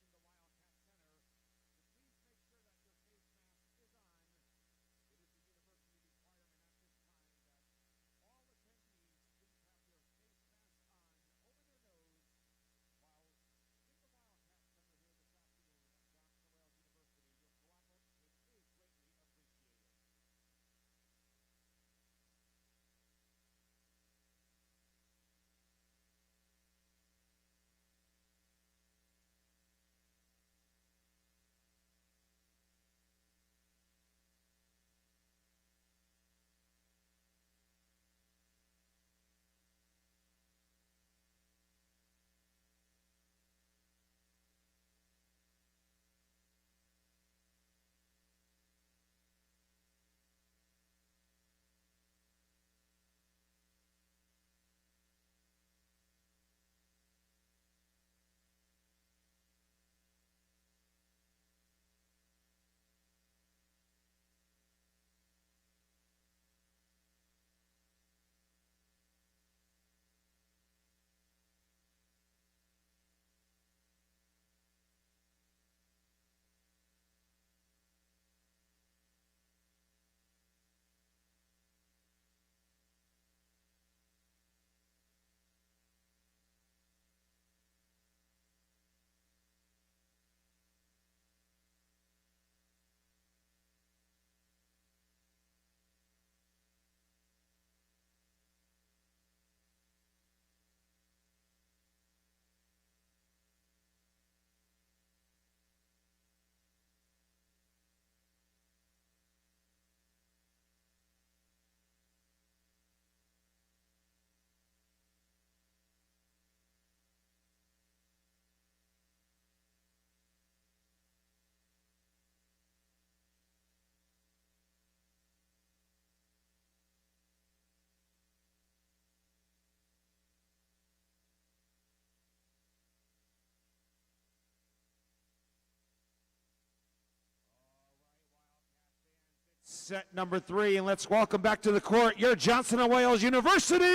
Set number 3, and let's welcome back to the court your Johnson & Wales University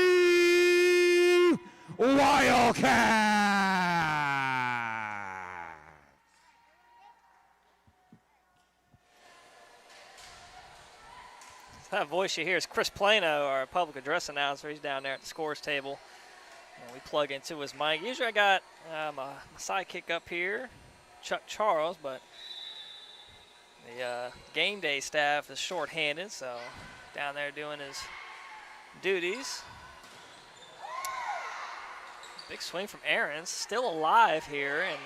Wildcats. That voice you hear is Chris Plano, our public address announcer. He's down there at the scores table. And we plug into his mic. Usually I got my sidekick up here, Chuck Charles, but the game day staff is shorthanded, so down there doing his duties. Big swing from Aarons, still alive here, and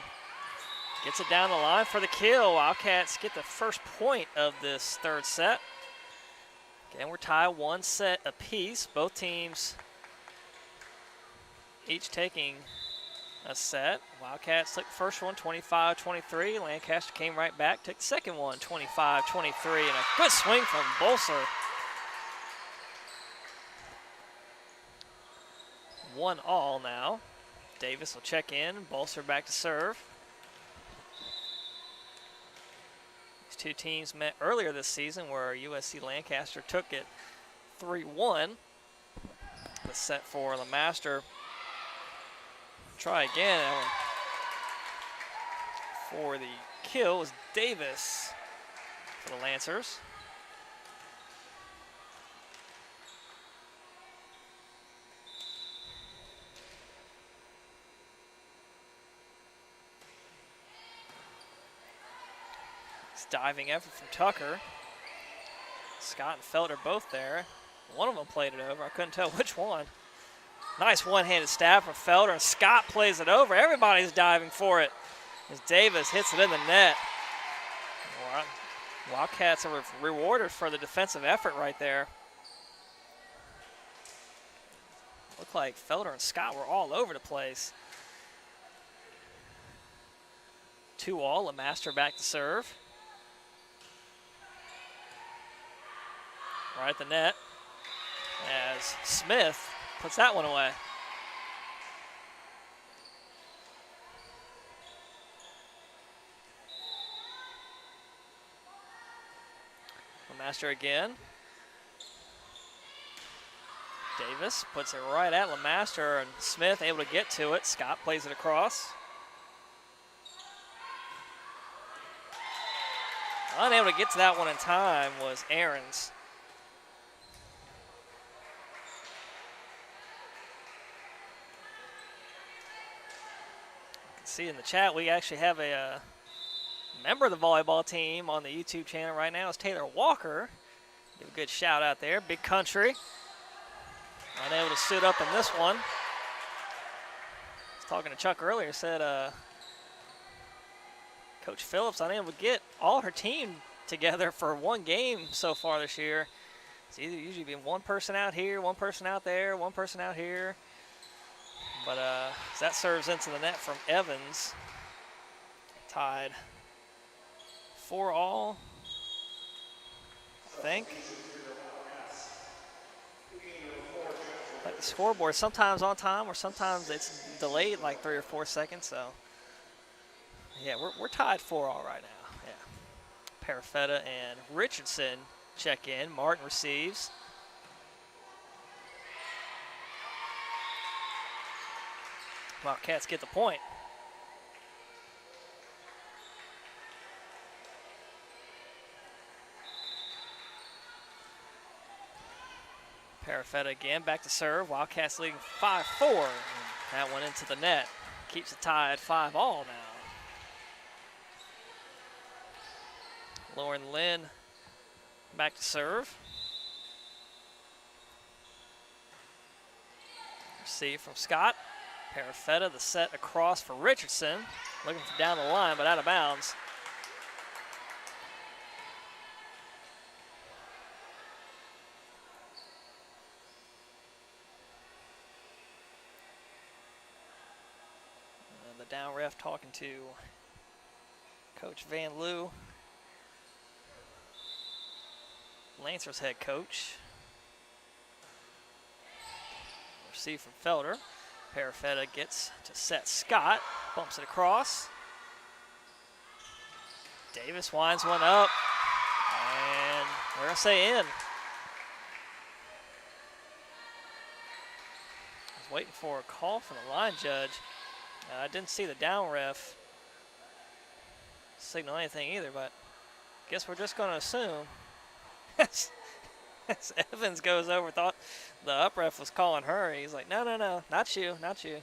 gets it down the line for the kill. Wildcats get the first point of this third set. Again, we're tied 1 set apiece. Both teams each taking a set. Wildcats took the first one, 25-23. Lancaster came right back, took the second one, 25-23. And a good swing from Bolser. 1-all now. Davis will check in. Bolser back to serve. These two teams met earlier this season where USC-Lancaster took it 3-1. The set for LeMaster. Try again. For the kill is Davis for the Lancers. It's diving effort from Tucker. Scott and Felder both there. One of them played it over. I couldn't tell which one. Nice one-handed stab from Felder, and Scott plays it over. Everybody's diving for it as Davis hits it in the net. Wildcats are rewarded for the defensive effort right there. Looked like Felder and Scott were all over the place. 2-all, LeMaster back to serve. Right at the net as Smith puts that one away. LeMaster again. Davis puts it right at LeMaster, and Smith able to get to it. Scott plays it across. Unable to get to that one in time was Aarons. See in the chat, we actually have a member of the volleyball team on the YouTube channel right now. It's Taylor Walker. Give a good shout out there. Big country. Unable to suit up in this one. I was talking to Chuck earlier, said Coach Phillips unable to get all her team together for one game so far this year. It's either usually been one person out here, one person out there, one person out here. But that serves into the net from Evans. Tied 4-all, I think. Like the scoreboard, sometimes on time or sometimes it's delayed like 3 or 4 seconds. So, yeah, we're tied 4-all right now. Yeah. Parafetta and Richardson check in. Martin receives. Wildcats get the point. Parafetta again, back to serve. Wildcats leading 5-4. That went into the net. Keeps it tied 5-all now. Lauren Lynn back to serve. Receive from Scott. Parafetta, the set across for Richardson. Looking for down the line, but out of bounds. And the down ref talking to Coach Van Loo, Lancers head coach. Receive from Felder. Parafetta gets to set Scott, bumps it across. Davis winds one up, and We're going to say in. I was waiting for a call from the line judge. I didn't see the down ref signal anything either, but I guess we're just going to assume. As Evans goes over, thought the up ref was calling her. He's like, no, not you, not you.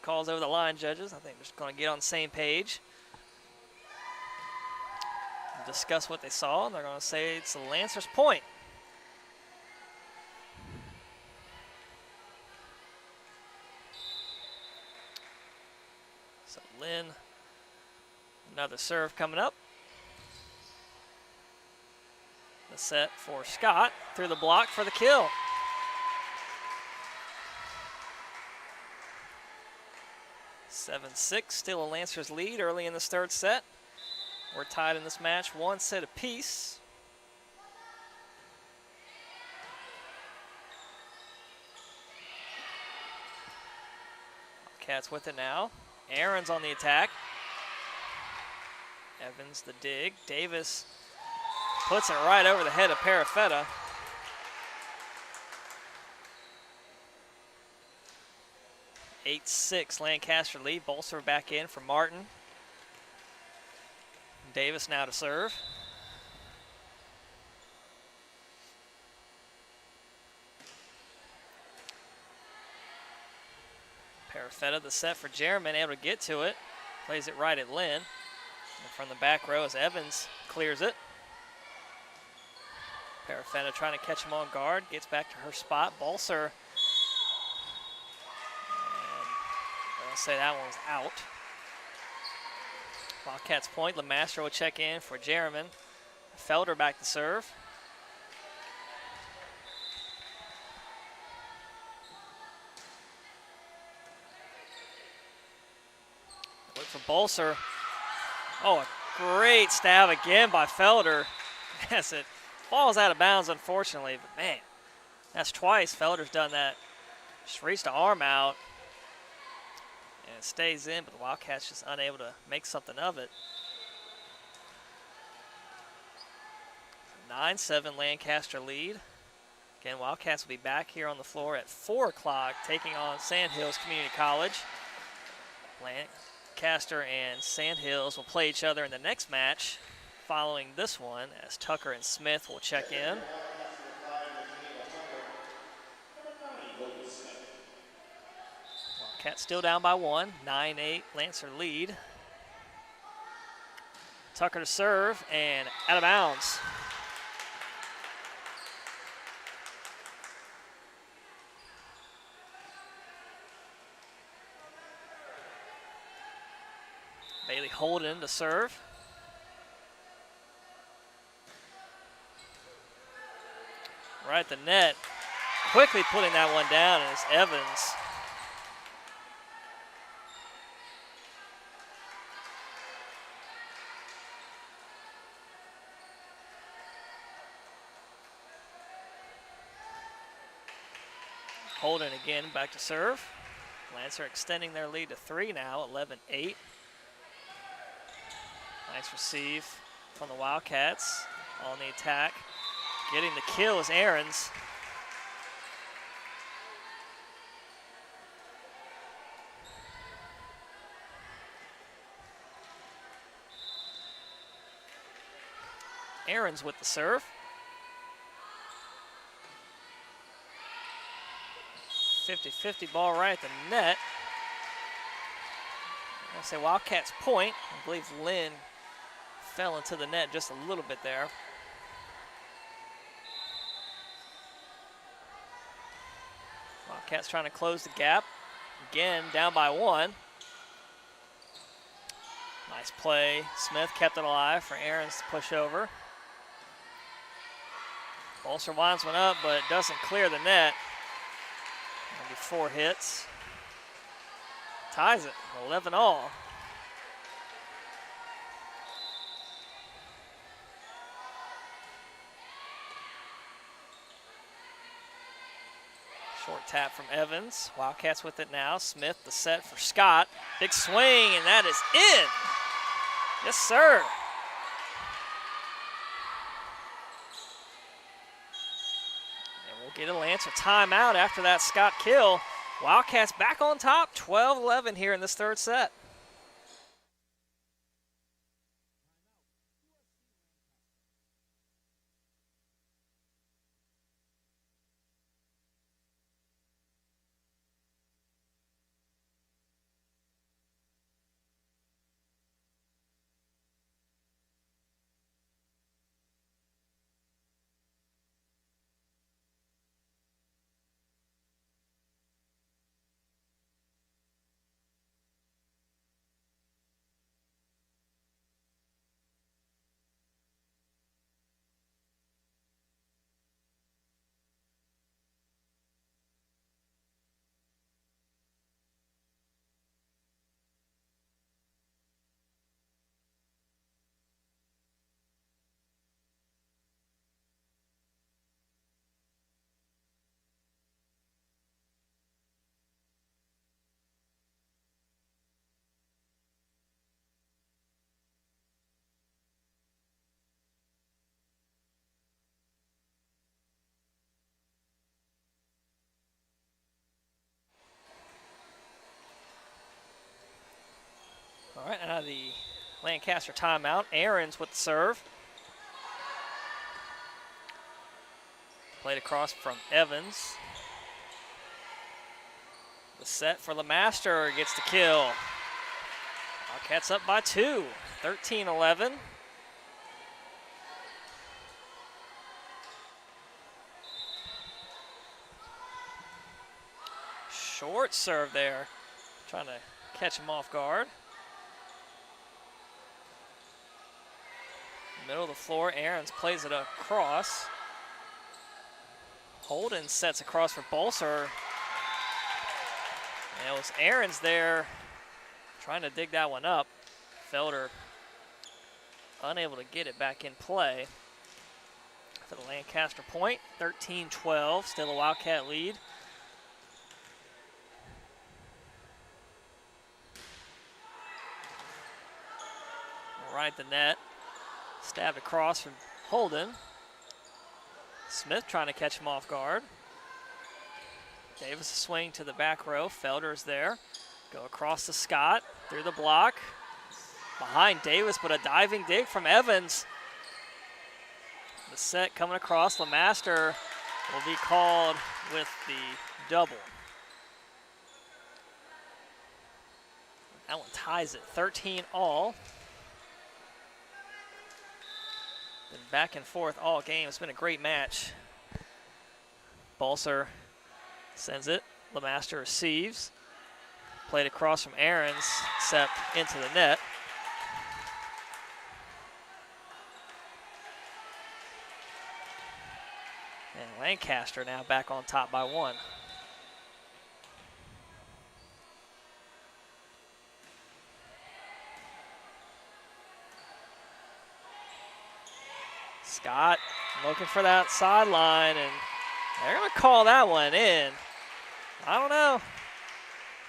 Calls over the line judges. I think they're just going to get on the same page. Discuss what they saw. They're going to say it's the Lancers' point. So Lynn, another serve coming up. The set for Scott through the block for the kill. Seven, 6, still a Lancers lead early in this third set. We're tied in this match, one set apiece. Cats with it now. Aaron's on the attack. Evans the dig. Davis puts it right over the head of Parafetta. 8-6 Lancaster lead. Bolster back in for Martin. Davis now to serve. Parafetta the set for Jeremy, able to get to it. Plays it right at Lynn. And from the back row as Evans clears it. Parafetta trying to catch him on guard. Gets back to her spot. Bolser. I'll say that one was out. Wildcats point. Lemastro will check in for Jeremy. Felder back to serve. Look for Bolser. Oh, a great stab again by Felder as it falls out of bounds, unfortunately. But, man, that's twice Felder's done that. Just reached the arm out. And it stays in, but the Wildcats just unable to make something of it. 9-7 Lancaster lead. Again, Wildcats will be back here on the floor at 4 o'clock, taking on Sandhills Community College. Lancaster and Sandhills will play each other in the next match following this one, as Tucker and Smith will check in. Wildcats still down by 1, 9-8 Lancer lead. Tucker to serve and out of bounds. Bailey Holden to serve. Right at the net. Quickly putting that one down is Evans. Holden again back to serve. Lancer extending their lead to 3 now, 11-8. Nice receive from the Wildcats on the attack. Getting the kill is Aarons. Aarons with the serve. .50 ball right at the net. I'll say Wildcats point. I believe Lynn fell into the net just a little bit there. Wildcats trying to close the gap. Again, down by 1. Nice play. Smith kept it alive for Aarons to push over. Bolster winds one up, but it doesn't clear the net. Maybe 4 hits. Ties it, 11-all. Short tap from Evans. Wildcats with it now. Smith the set for Scott. Big swing, and that is in. Yes, sir. Lancaster timeout after that Scott kill. Wildcats back on top, 12-11 here in this third set. All right, out of the Lancaster timeout, Ahrens with the serve. Played across from Evans. The set for LeMaster gets the kill. Wildcats up by 2, 13-11. Short serve there, trying to catch him off guard. Middle of the floor, Ahrens plays it across. Holden sets across for Bolser. And it was Ahrens there trying to dig that one up. Felder unable to get it back in play. For the Lancaster point, 13-12, still a Wildcat lead. Right at the net. Stabbed across from Holden. Smith trying to catch him off guard. Davis a swing to the back row. Felder's there. Go across to Scott. Through the block. Behind Davis, but a diving dig from Evans. The set coming across. LeMaster will be called with the double. That one ties it 13-all. Been back and forth all game. It's been a great match. Bolser sends it. LeMaster receives. Played across from Ahrens, except into the net. And Lancaster now back on top by 1. Scott looking for that sideline, and they're going to call that one in. I don't know.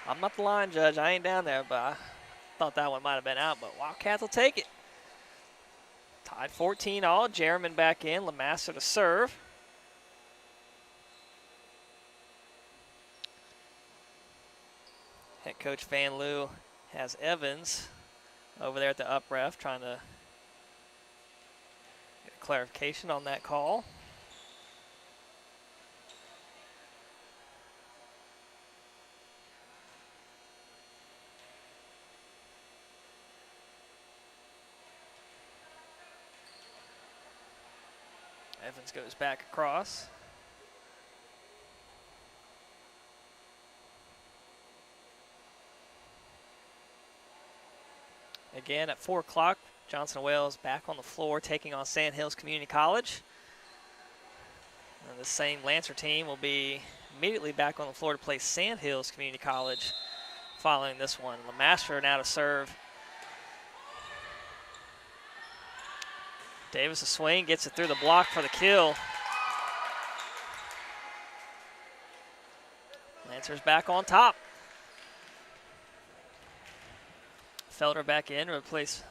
I'm not the line judge. I ain't down there, but I thought that one might have been out, but Wildcats will take it. Tied 14-all. Jerriman back in. LeMaster to serve. Head coach Van Loo has Evans over there at the up ref trying to clarification on that call. Evans goes back across. Again at 4 o'clock, Johnson Wales back on the floor taking on Sand Hills Community College. And the same Lancer team will be immediately back on the floor to play Sand Hills Community College following this one. LeMaster now to serve. Davis a swing, gets it through the block for the kill. Lancer's back on top. Felder back in, replace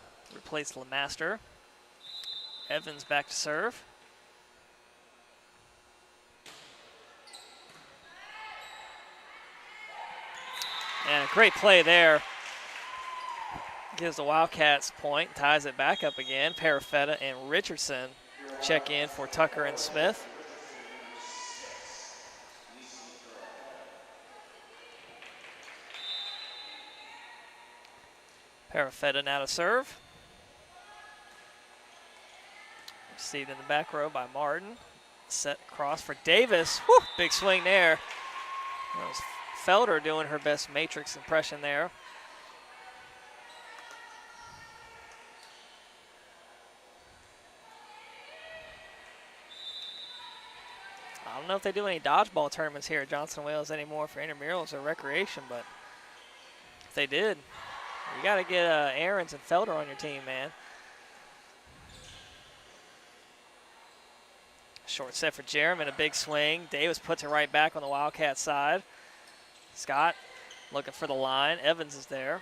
LeMaster. Evans back to serve. And a great play there. Gives the Wildcats point, ties it back up again. Parafetta and Richardson check in for Tucker and Smith. Parafetta now to serve. Received in the back row by Martin. Set across for Davis. Woo, big swing there. That was Felder doing her best Matrix impression there. I don't know if they do any dodgeball tournaments here at Johnson Wales anymore for intramurals or recreation, but if they did, you got to get Ahrens and Felder on your team, man. Short set for Jerem, a big swing. Davis puts it right back on the Wildcat side. Scott looking for the line. Evans is there.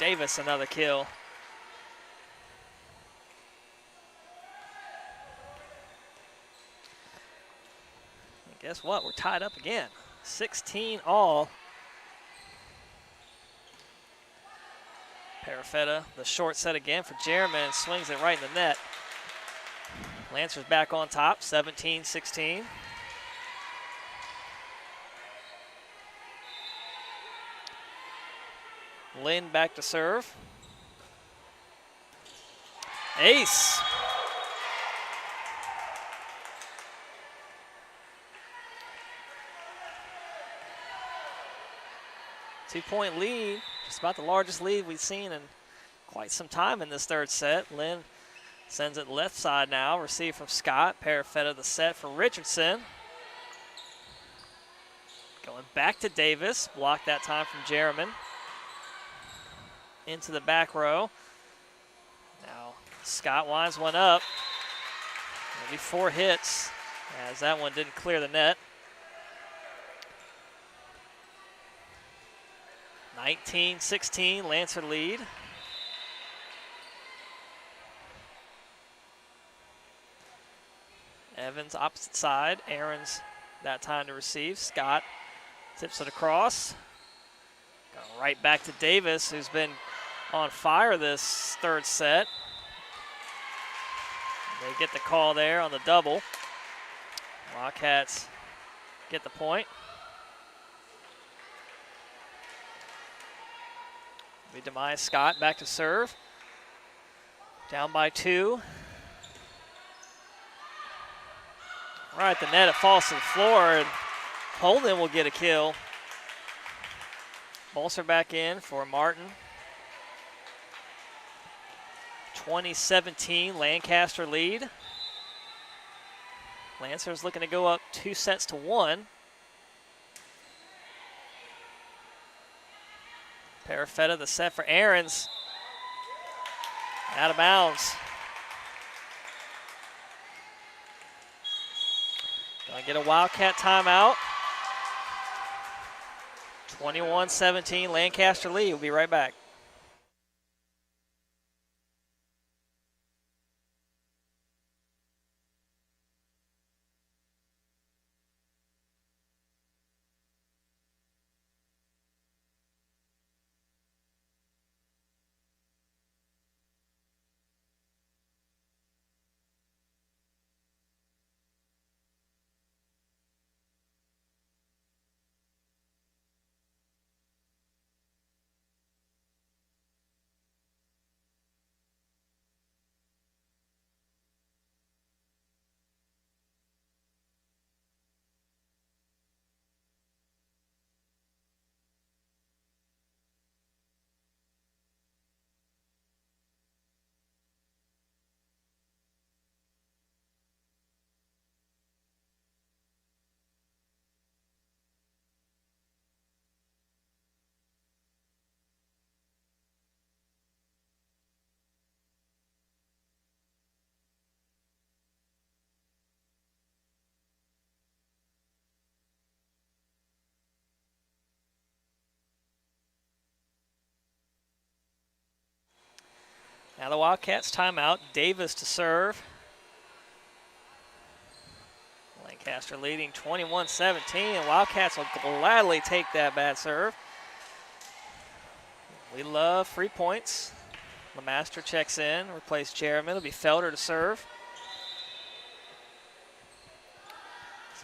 Davis, another kill. And guess what? We're tied up again. 16 all. Parafetta, the short set again for Jerem, swings it right in the net. Lancer's back on top, 17-16. Lynn back to serve. Ace. Two-point lead, just about the largest lead we've seen in quite some time in this third set. Lynn sends it left side now, received from Scott. Parafetta the set for Richardson. Going back to Davis, blocked that time from Jerem. Into the back row. Now Scott winds one up. Maybe 4 hits, as that one didn't clear the net. 19-16, Lancer lead. Evans opposite side. Ahrens that time to receive. Scott tips it across. Going right back to Davis, who's been on fire this third set. They get the call there on the double. Wildcats get the point. Demise Scott back to serve. Down by 2. Right at the net, it falls to the floor, and Holden will get a kill. Bolster back in for Martin. 20-17, Lancaster lead. Lancers looking to go up 2-1. Parafetta the set for Ahrens. Out of bounds. Gonna get a Wildcat timeout. 21-17, Lancaster lead. We'll be right back. Now the Wildcats timeout. Davis to serve. Lancaster leading 21-17, and Wildcats will gladly take that bad serve. We love free points. LeMaster checks in, replace Jeremy. It'll be Felder to serve.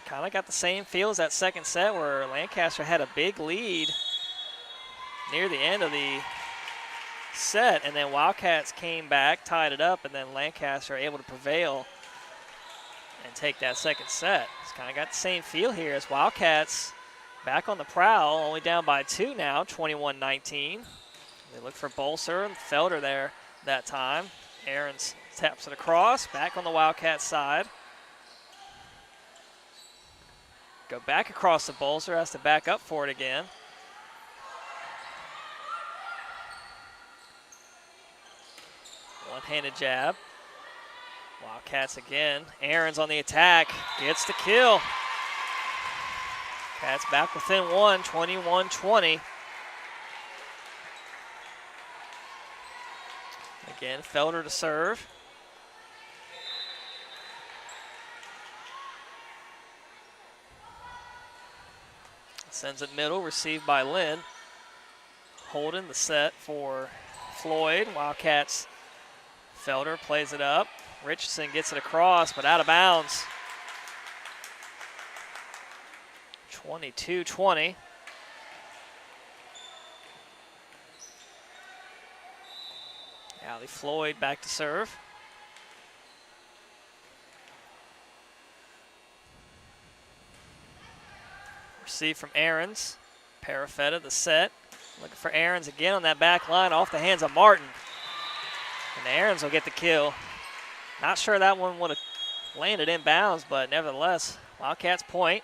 Kind of got the same feel as that second set where Lancaster had a big lead near the end of the set, and then Wildcats came back, tied it up, and then Lancaster able to prevail and take that second set. It's kind of got the same feel here as Wildcats back on the prowl, only down by 2 now, 21-19. They look for Bolser and Felder there that time. Aarons taps it across, back on the Wildcats side. Go back across the Bolser, has to back up for it again. One-handed jab. Wildcats again. Aarons on the attack, gets the kill. Cats back within 1, 21-20. Again, Felder to serve. Sends it middle, received by Lynn. Holding the set for Floyd. Wildcats, Felder plays it up. Richardson gets it across, but out of bounds. 22-20. Allie Floyd back to serve. Receive from Aarons. Parafetta the set. Looking for Aarons again on that back line off the hands of Martin. And Aarons will get the kill. Not sure that one would have landed in bounds, but nevertheless, Wildcats point.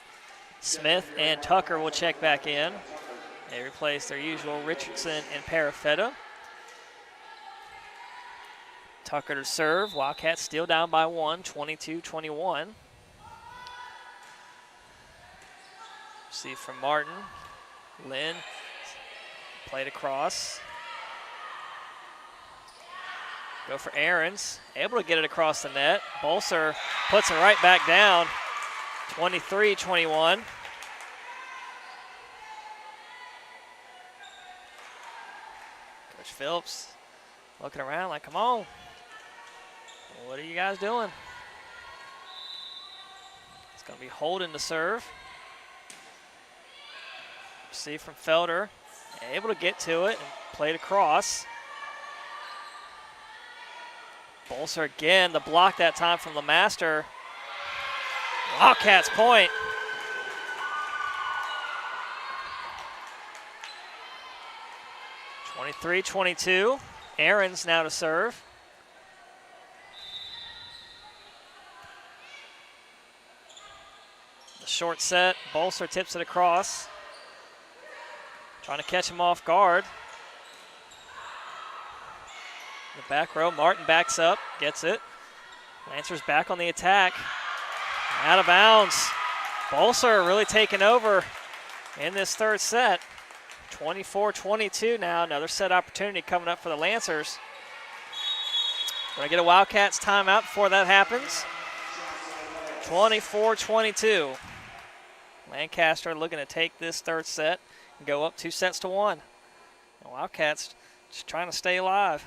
Smith and Tucker will check back in. They replace their usual Richardson and Parafetta. Tucker to serve. Wildcats still down by 1, 22-21. See from Martin. Lynn played across. Go for Aarons. Able to get it across the net. Bolser puts it right back down. 23-21. Coach Phillips looking around like, come on. What are you guys doing? It's going to be Holden to serve. See from Felder, able to get to it and played across. Bolser again, the block that time from LeMaster. Wildcats point. (23-22). Aarons now to serve. The short set, Bolser tips it across. Trying to catch him off guard. The back row, Martin backs up, gets it. Lancers back on the attack. Out of bounds. Bolser really taking over in this third set. 24-22 now. Another set opportunity coming up for the Lancers. Gonna get a Wildcats timeout before that happens. 24-22. Lancaster looking to take this third set and go up 2-1. The Wildcats just trying to stay alive.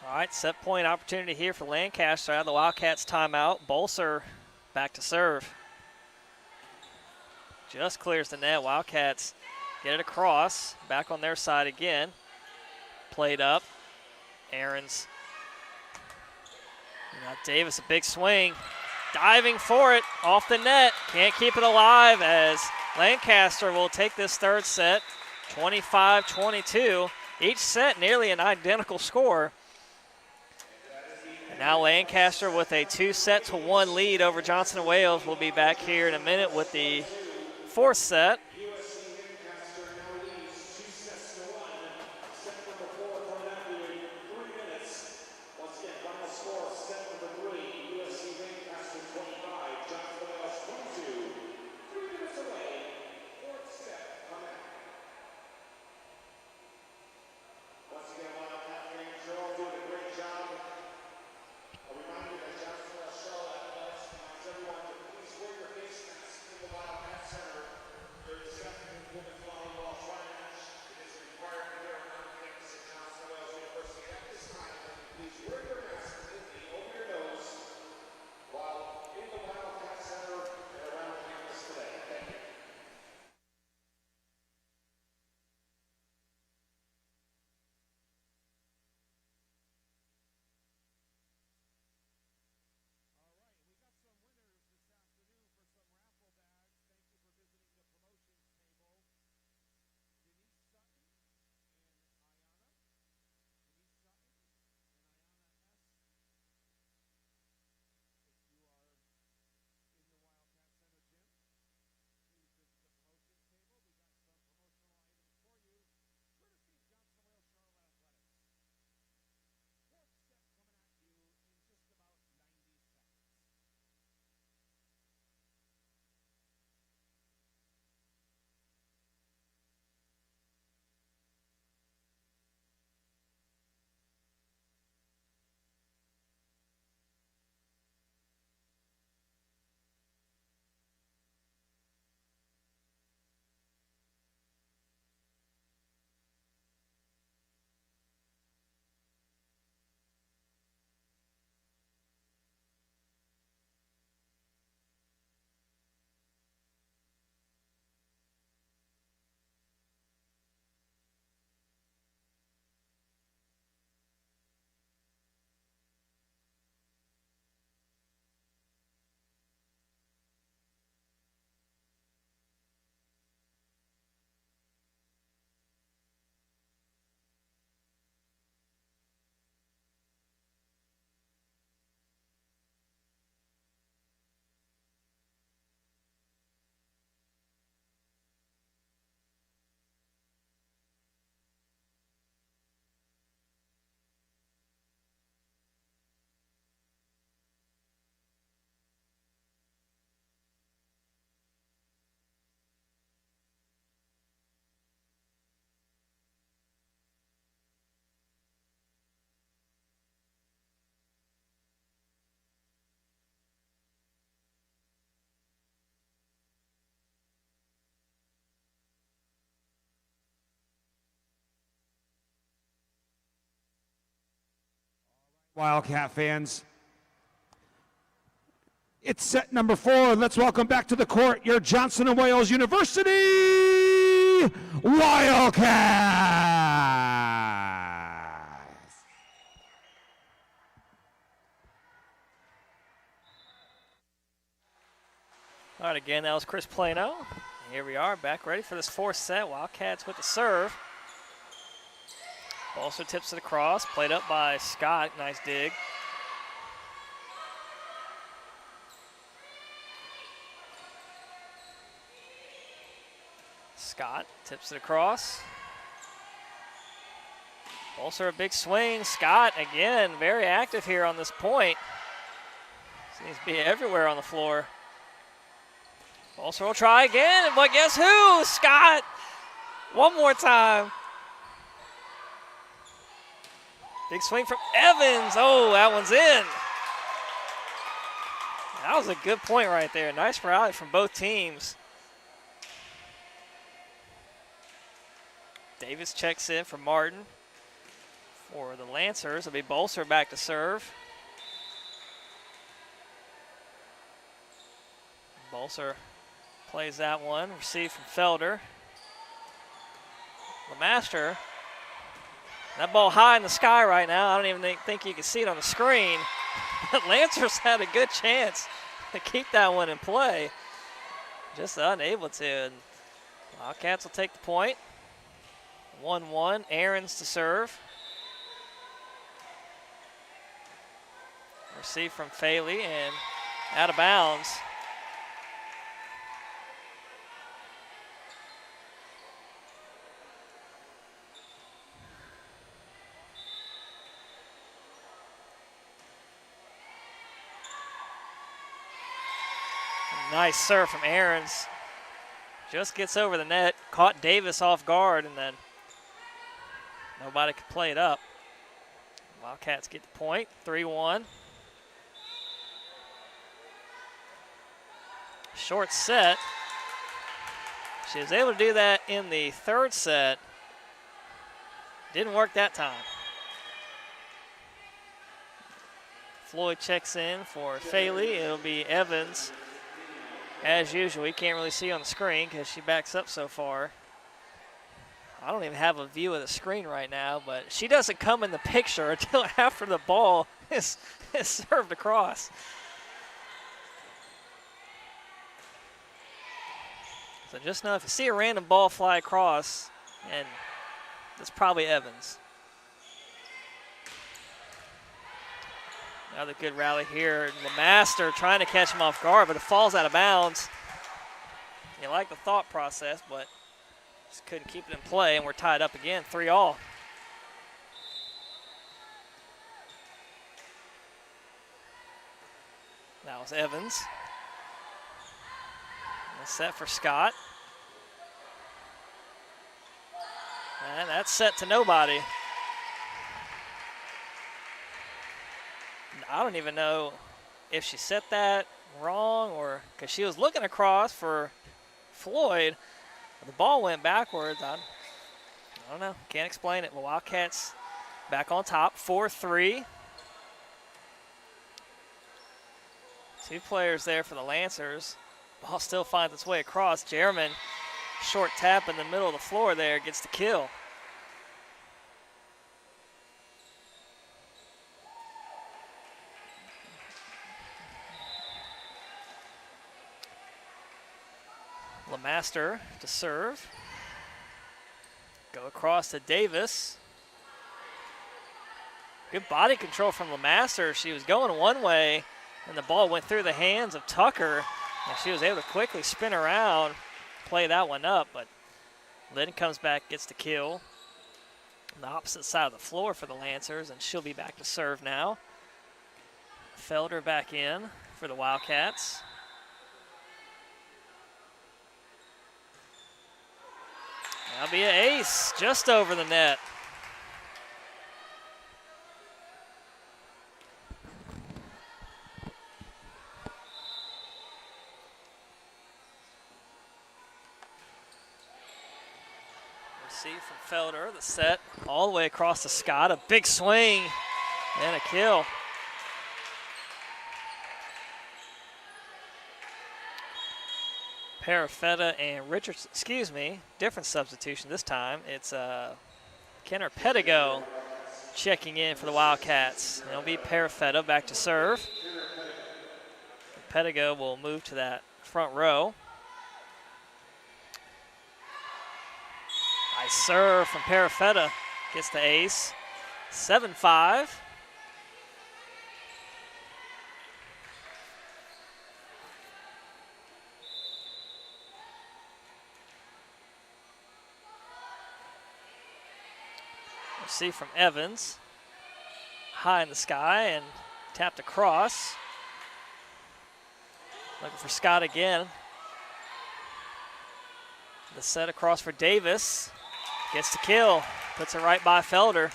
All right, set point opportunity here for Lancaster out of the Wildcats timeout. Bolser back to serve. just clears the net. Wildcats get it across, back on their side again. Played up. Aaron's. Now Davis, a big swing. Diving for it, off the net. Can't keep it alive as Lancaster will take this third set, 25-22. Each set nearly an identical score. And now Lancaster with a 2-1 lead over Johnson & Wales. We'll be back here in a minute with the fourth set. USC-Lancaster now leads 2-1. Set number 4 coming at you in 3 minutes. Once again, final score, set number 3, USC-Lancaster 25, Johnson & Wales 22. 3 minutes away, fourth set coming at you. Once again, Wildcat fans, you're all doing a great job. A reminder that Johnson & Wales Charlotte Athletics reminds everyone to please wear your face mask in the Wildcat Center during the second women's volleyball tri-match. It is required to wear on campus at Johnson & Wales University at this time. Please wear your mask completely over your nose while in the Wildcat Center and around campus today. Thank you. Wildcat fans, it's set number 4. Let's welcome back to the court your Johnson & Wales University Wildcats. All right, again, that was Chris Plano. Here we are, back ready for this fourth set. Wildcats with the serve. Also tips it across, played up by Scott. Nice dig. Scott tips it across. Bolser, a big swing. Scott, again, very active here on this point. Seems to be everywhere on the floor. Bolser will try again, but guess who? Scott! One more time. Big swing from Evans. Oh, that one's in. That was a good point right there. Nice rally from both teams. Davis checks in for Martin. For the Lancers, it'll be Bolser back to serve. Bolser Plays that one, received from Felder. LeMaster, that ball high in the sky right now. I don't even think you can see it on the screen. But Lancers had a good chance to keep that one in play. Just unable to. And Wildcats will take the point. 1-1, Aarons to serve. Receive from Faley and out of bounds. Nice serve from Aarons. Just gets over the net, caught Davis off guard, and then nobody could play it up. Wildcats get the point, 3-1. Short set. She was able to do that in the third set. Didn't work that time. Floyd checks in for Faley. It'll be Evans. As usual, you can't really see on the screen because she backs up so far. I don't even have a view of the screen right now, but she doesn't come in the picture until after the ball is served across. So just know if you see a random ball fly across, and that's probably Evans. Another good rally here. LeMaster trying to catch him off guard, but it falls out of bounds. You like the thought process, but just couldn't keep it in play, and we're tied up again, 3-all. That was Evans. And set for Scott. And that's set to nobody. I don't even know if she set that wrong or because she was looking across for Floyd. The ball went backwards. I don't know. Can't explain it. But Wildcats back on top, 4-3. Two players there for the Lancers. Ball still finds its way across. Jerriman, short tap in the middle of the floor there, gets the kill. LeMaster to serve. Go across to Davis. Good body control from LeMaster. She was going one way, and the ball went through the hands of Tucker, and she was able to quickly spin around, play that one up, but Lynn comes back, gets the kill. On the opposite side of the floor for the Lancers, and she'll be back to serve now. Felder back in for the Wildcats. That'll be an ace, just over the net. Receive from Felder, the set all the way across to Scott. A big swing and a kill. Parafetta and Richardson, different substitution this time. It's Kenner Pedigo checking in for the Wildcats. It'll be Parafetta back to serve. Pedigo will move to that front row. Nice serve from Parafetta, gets the ace. 7-5. See from Evans, high in the sky and tapped across. Looking for Scott again. The set across for Davis, gets the kill, puts it right by Felder.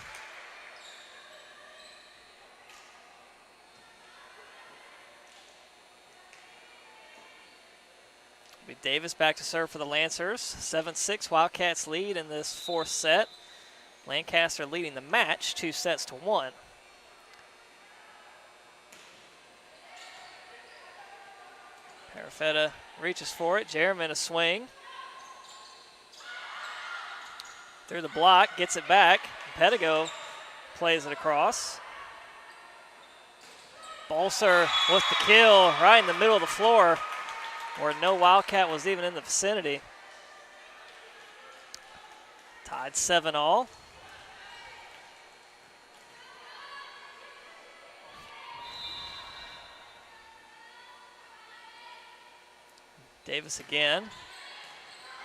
Be Davis back to serve for the Lancers. 7-6 Wildcats lead in this fourth set. Lancaster leading the match 2-1. Parafetta reaches for it. Jerriman a swing. Through the block, gets it back. Pedigo plays it across. Bolser with the kill right in the middle of the floor where no Wildcat was even in the vicinity. Tied 7-all. Davis again.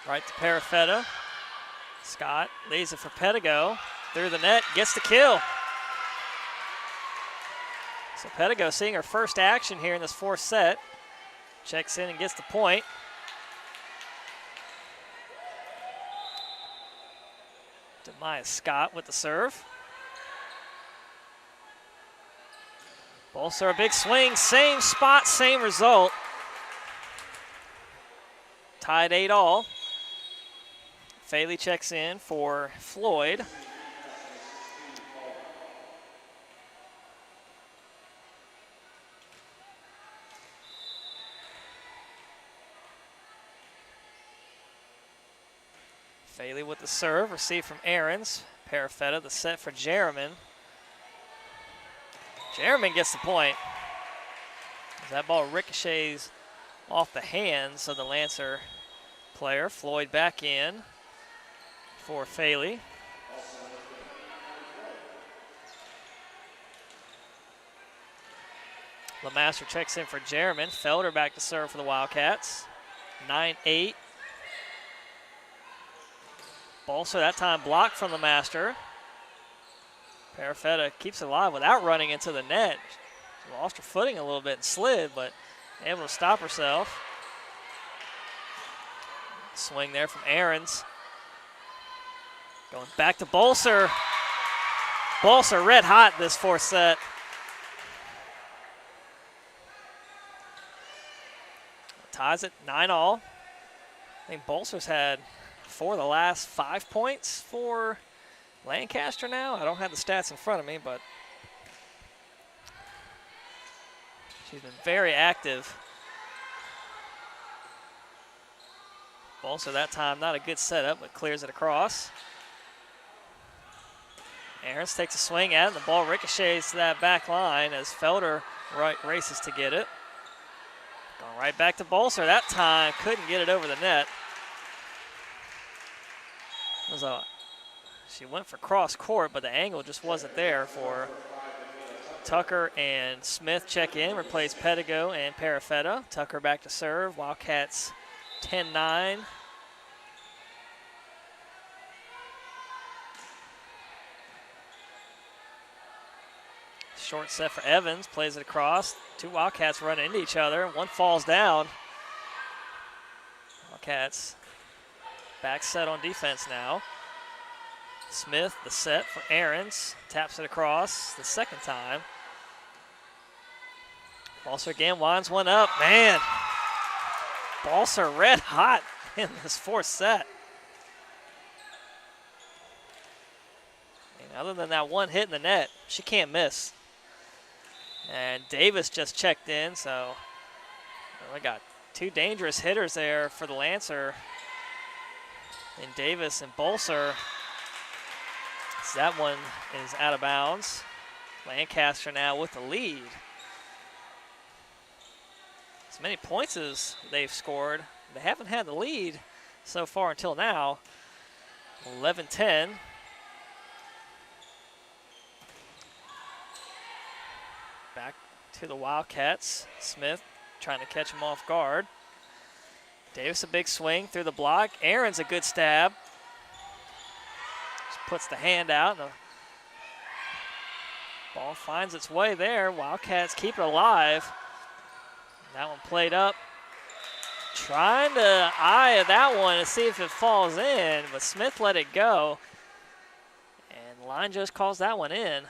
Right to Parafetta. Scott leaves it for Pedigo. Through the net, gets the kill. So Pedigo seeing her first action here in this fourth set. Checks in and gets the point. Demaya Scott with the serve. Bolser a big swing, same spot, same result. Tied 8-all. Faley checks in for Floyd. Faley with the serve, received from Ahrens. Parafetta, the set for Jerriman. Jerriman gets the point. As that ball ricochets off the hands of the Lancer player. Floyd back in for Faley. LeMaster checks in for Jerriman. Felder back to serve for the Wildcats. 9-8. Bolser that time blocked from LeMaster. Parafetta keeps it alive without running into the net. She lost her footing a little bit and slid, but able to stop herself. Swing there from Ahrens. Going back to Bolser. Bolser red hot this fourth set. Ties it 9-all. I think Bolser's had 4 of the last 5 points for Lancaster now. I don't have the stats in front of me, but she's been very active. Bolser that time, not a good setup, but clears it across. Ahrens takes a swing at it, and the ball ricochets to that back line as Felder races to get it. Going right back to Bolser. That time, couldn't get it over the net. She went for cross court, but the angle just wasn't there for Tucker and Smith. Check in, replace Pedigo and Parafetta. Tucker back to serve. Wildcats 10-9. Short set for Evans, plays it across. 2 Wildcats run into each other. One falls down. Wildcats back set on defense now. Smith, the set for Ahrens, taps it across the second time. Balser again winds one up. Man, Balser red hot in this fourth set. And other than that one hit in the net, she can't miss. And Davis just checked in, so we got 2 dangerous hitters there for the Lancer. And Davis and Bolser. So that one is out of bounds. Lancaster now with the lead. As many points as they've scored, they haven't had the lead so far until now. 11-10. Back to the Wildcats. Smith trying to catch him off guard. Davis a big swing through the block. Ahrens a good stab. Just puts the hand out. And the ball finds its way there. Wildcats keep it alive. That one played up. Trying to eye that one to see if it falls in, but Smith let it go. And the line just calls that one in.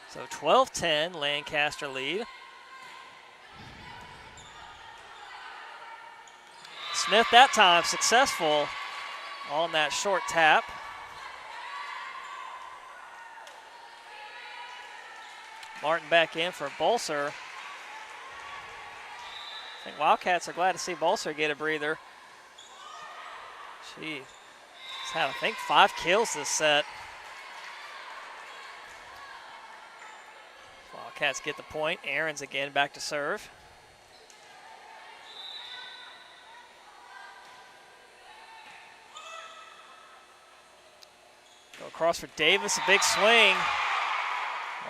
So 12-10, Lancaster lead. Smith that time successful on that short tap. Martin back in for Bolser. I think Wildcats are glad to see Bolser get a breather. She's had, I think, 5 kills this set. Wildcats get the point. Aarons again back to serve. Go across for Davis, a big swing.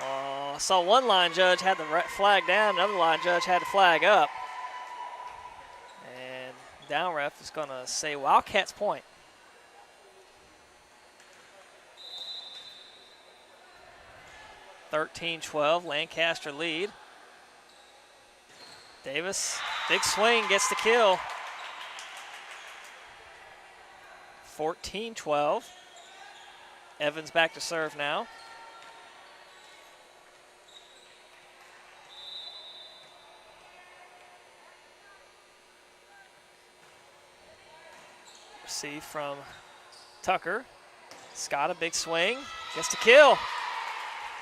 Oh, I saw one line judge had the flag down, another line judge had the flag up. And down ref is going to say Wildcats point. (13-12), Lancaster lead. Davis, big swing, gets the kill. 14-12. Evans back to serve now. Receive from Tucker. Scott, a big swing, gets the kill.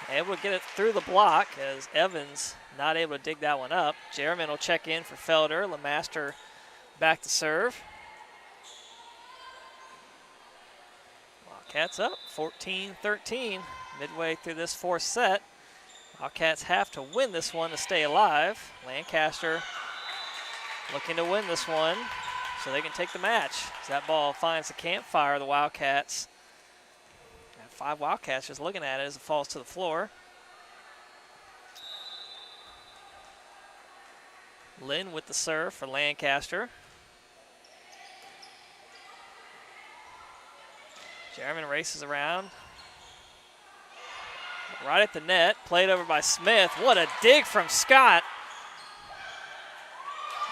Able to get it through the block as Evans not able to dig that one up. Jerriman will check in for Felder. LeMaster back to serve. Wildcats up 14-13 midway through this 4th set. Wildcats have to win this one to stay alive. Lancaster looking to win this one so they can take the match. As that ball finds the campfire, the Wildcats. 5 Wildcats just looking at it as it falls to the floor. Lynn with the serve for Lancaster. Jerriman races around. Right at the net, played over by Smith. What a dig from Scott.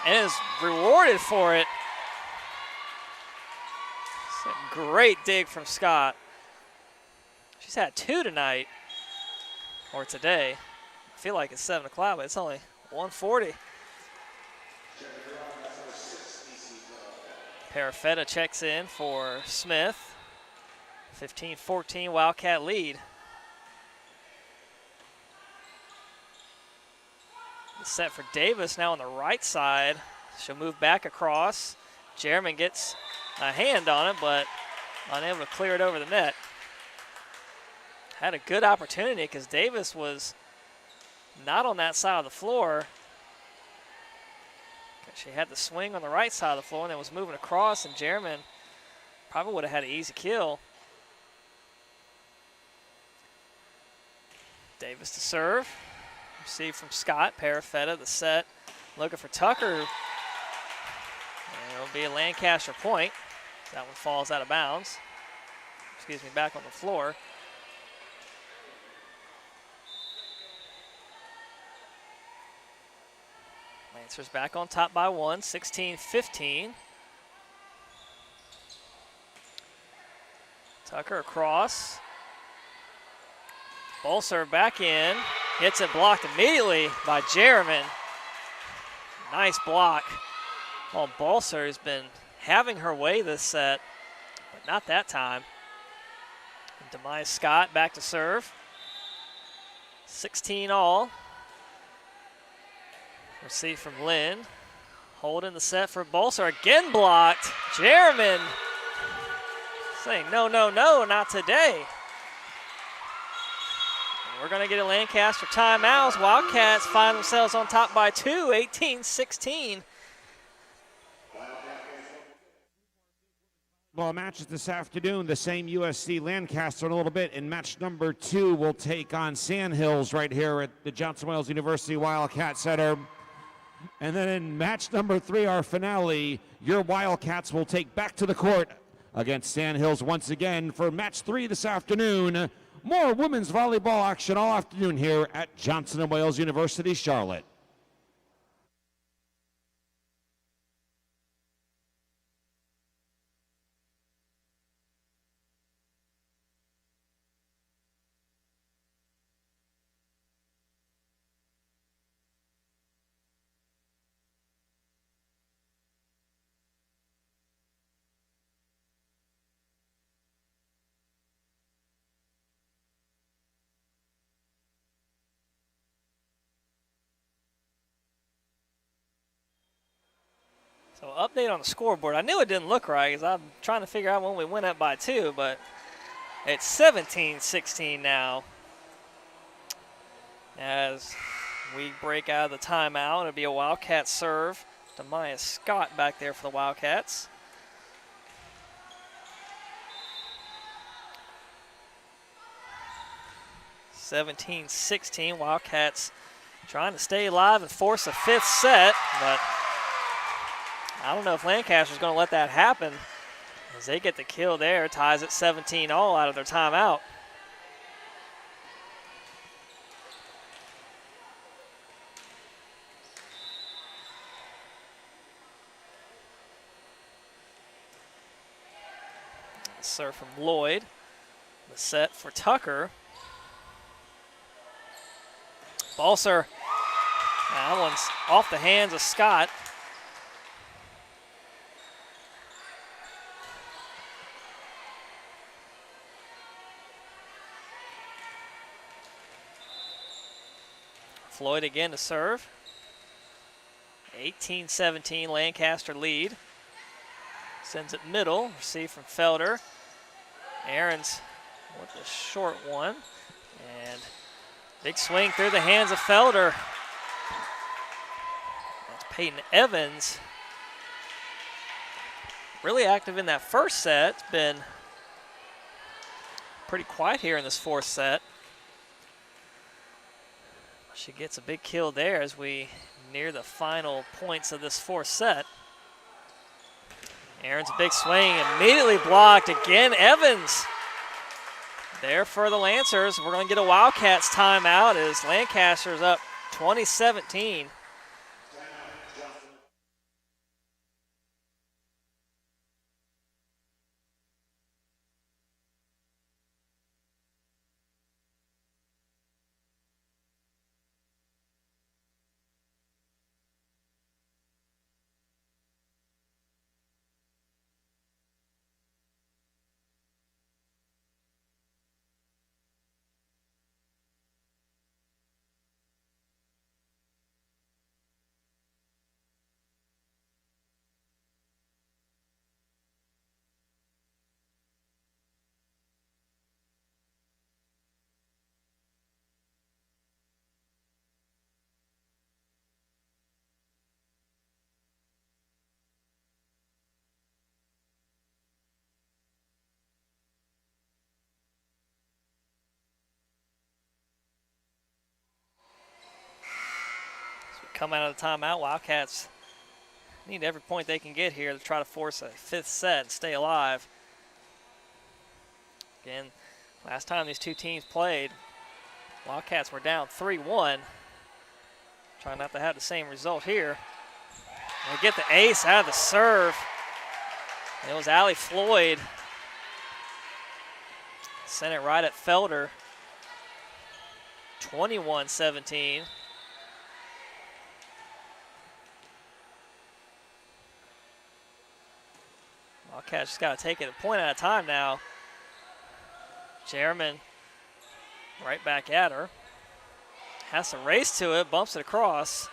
And is rewarded for it. It's a great dig from Scott. She's had 2 tonight, or today. I feel like it's 7 o'clock, but it's only 1:40. Parafetta checks in for Smith. 15-14 Wildcat lead. The set for Davis now on the right side. She'll move back across. Jerriman gets a hand on it, but unable to clear it over the net. Had a good opportunity because Davis was not on that side of the floor. She had the swing on the right side of the floor and then was moving across, and Jerriman probably would have had an easy kill. Davis to serve. Receive from Scott. Parafetta, the set. Looking for Tucker. And it'll be a Lancaster point. That one falls out of bounds. Excuse me, back on the floor. Lancers back on top by 1, 16-15. Tucker across. Ball serve back in. Hits it blocked immediately by Jerriman. Nice block. Well, Balser has been having her way this set, but not that time. And Demise Scott back to serve. 16 all. Receive from Lynn. Holding the set for Balser. Again blocked. Jerriman saying, no, no, no, not today. And we're going to get a Lancaster timeout. Wildcats find themselves on top by 2, 18-16. Well, matches this afternoon, the same USC-Lancaster in a little bit. In match number 2, we'll take on Sandhills right here at the Johnson Wales University Wildcat Center. And then in match number 3, our finale, your Wildcats will take back to the court against Sandhills once again for match 3 this afternoon. More women's volleyball action all afternoon here at Johnson & Wales University, Charlotte. So update on the scoreboard. I knew it didn't look right because I'm trying to figure out when we went up by 2, but it's 17-16 now. As we break out of the timeout, it'll be a Wildcat serve to Maya Scott back there for the Wildcats. (17-16). Wildcats trying to stay alive and force a 5th set, but I don't know if Lancaster's going to let that happen as they get the kill there. Ties at 17 all out of their timeout. Serve from Lloyd. The set for Tucker. Balser. That one's off the hands of Scott. Floyd again to serve. 18-17 Lancaster lead. Sends it middle, receive from Felder. Aaron's with the short one. And big swing through the hands of Felder. That's Peyton Evans. Really active in that first set. It's been pretty quiet here in this 4th set. She gets a big kill there as we near the final points of this 4th set. Aaron's big swing, immediately blocked. Again, Evans there for the Lancers. We're going to get a Wildcats timeout as Lancaster's up 20-17. Come out of the timeout, Wildcats need every point they can get here to try to force a 5th set and stay alive. Again, last time these two teams played, Wildcats were down 3-1. Trying not to have the same result here. They get the ace out of the serve. It was Allie Floyd. Sent it right at Felder. 21-17. Wildcats just got to take it a point at a time now. Jerriman right back at her. Has to race to it, bumps it across.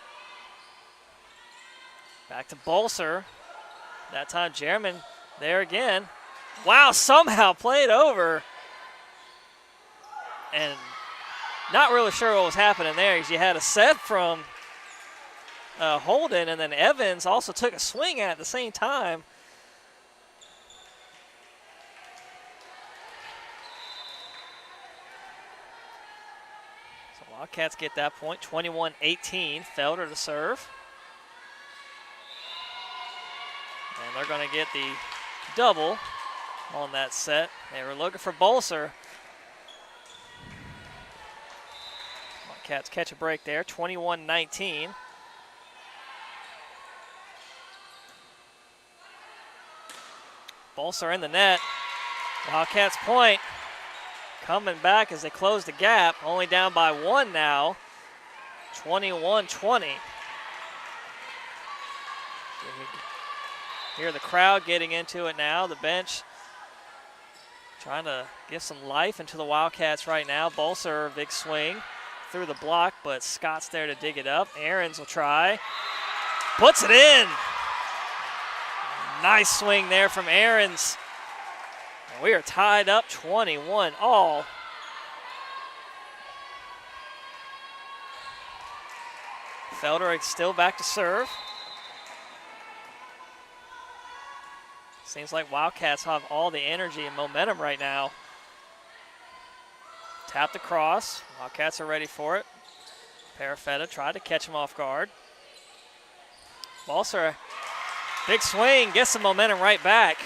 Back to Bolser. That time Jerriman there again. Wow, somehow played over. And not really sure what was happening there because you had a set from Holden, and then Evans also took a swing at the same time. Wildcats get that point, 21-18. Felder to serve. And they're going to get the double on that set. They were looking for Bolser. Wildcats catch a break there, 21-19. Bolser in the net. Wildcats point. Coming back as they close the gap, only down by 1 now, 21-20. Hear the crowd getting into it now. The bench trying to give some life into the Wildcats right now. Bolser, big swing through the block, but Scott's there to dig it up. Aarons will try, puts it in. Nice swing there from Ahrens. And we are tied up 21 all. Felder still back to serve. Seems like Wildcats have all the energy and momentum right now. Tapped across. Wildcats are ready for it. Parafetta tried to catch him off guard. Balser, big swing, gets some momentum right back.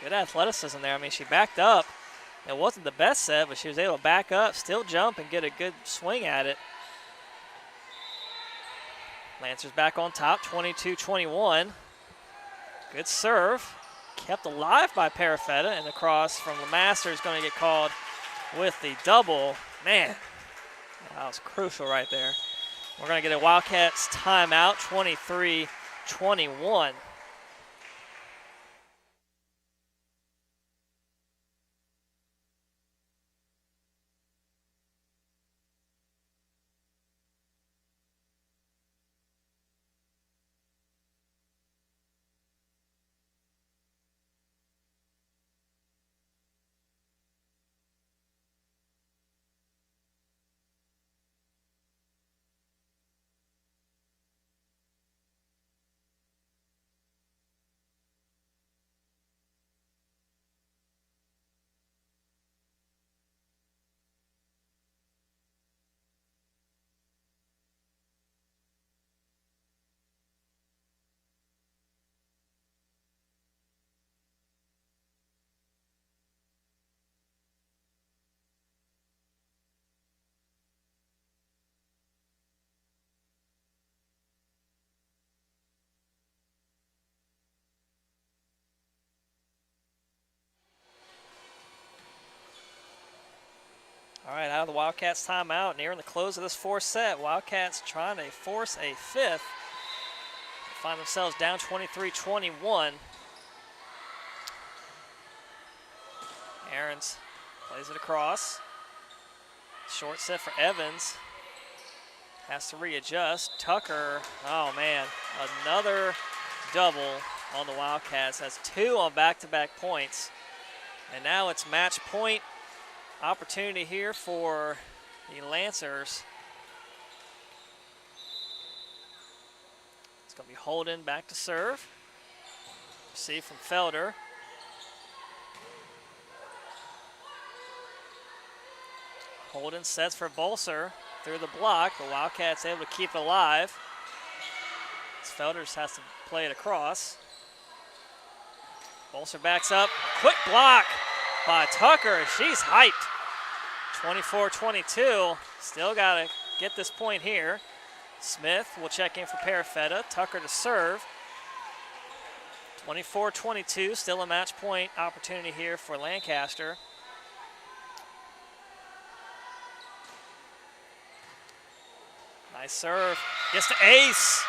Good athleticism there. I mean, she backed up. It wasn't the best set, but she was able to back up, still jump, and get a good swing at it. Lancers back on top, 22-21. Good serve. Kept alive by Parafetta, and the cross from LeMaster is going to get called with the double. Man, that was crucial right there. We're going to get a Wildcats timeout, 23-21. All right, out of the Wildcats timeout, nearing the close of this fourth set. Wildcats trying to force a fifth. Find themselves down 23-21. Ahrens plays it across. Short set for Evans. Has to readjust. Tucker, oh man, another double on the Wildcats. Has two on back-to-back points. And now it's match point opportunity here for the Lancers. It's going to be Holden back to serve. Receive from Felder. Holden sets for Bolser through the block. The Wildcats able to keep it alive. Felder just has to play it across. Bolser backs up. Quick block by Tucker. She's hyped. 24-22. Still got to get this point here. Smith will check in for Parafetta. Tucker to serve. 24-22. Still a match point opportunity here for Lancaster. Nice serve. Gets to ace.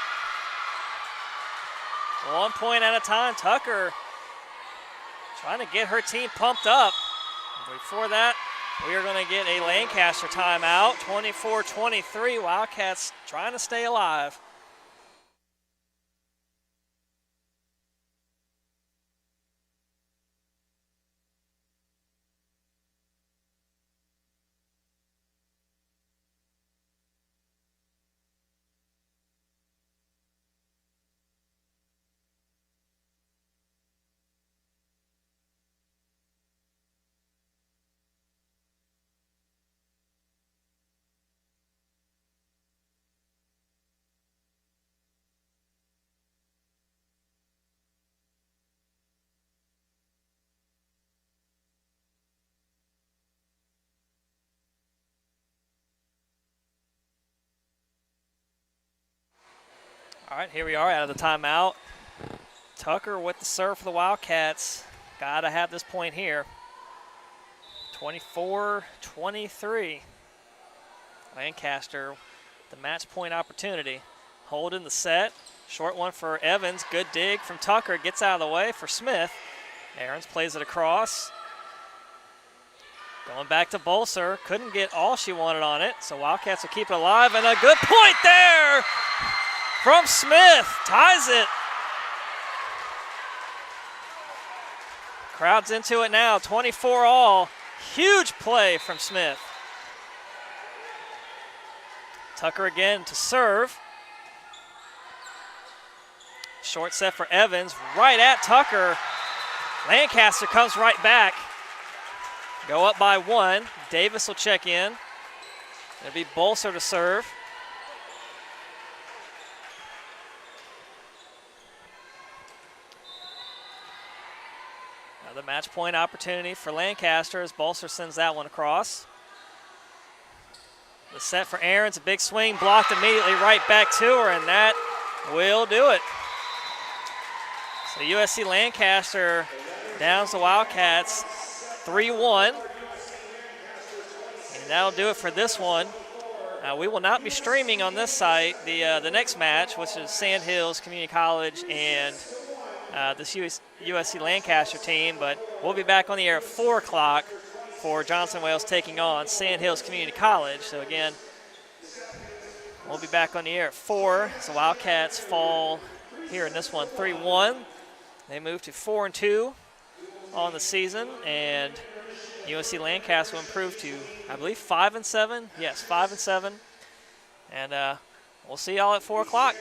1 point at a time. Tucker trying to get her team pumped up. Before that, we are going to get a Lancaster timeout. 24-23. Wildcats trying to stay alive. All right, here we are out of the timeout. Tucker with the serve for the Wildcats. Got to have this point here. 24-23. Lancaster, the match point opportunity. Holding the set. Short one for Evans. Good dig from Tucker. Gets out of the way for Smith. Ahrens plays it across. Going back to Bolser. Couldn't get all she wanted on it, so Wildcats will keep it alive. And a good point there from Smith. Ties it. Crowd's into it now, 24-all. Huge play from Smith. Tucker again to serve. Short set for Evans, right at Tucker. Lancaster comes right back. Go up by 1. Davis will check in. It'll be Bolser to serve. Another match point opportunity for Lancaster as Bolser sends that one across. The set for Aaron's a big swing, blocked immediately right back to her, and that will do it. So USC-Lancaster downs the Wildcats 3-1. And that'll do it for this one. We will not be streaming on this site the next match, which is Sand Hills Community College and this USC-Lancaster team, but we'll be back on the air at 4 o'clock for Johnson Wales taking on Sand Hills Community College. So again, we'll be back on the air at 4. So Wildcats fall here in this one 3-1. They move to 4-2 on the season, and USC-Lancaster will improve to, I believe, 5-7. Yes, 5-7. And we'll see y'all at 4 o'clock.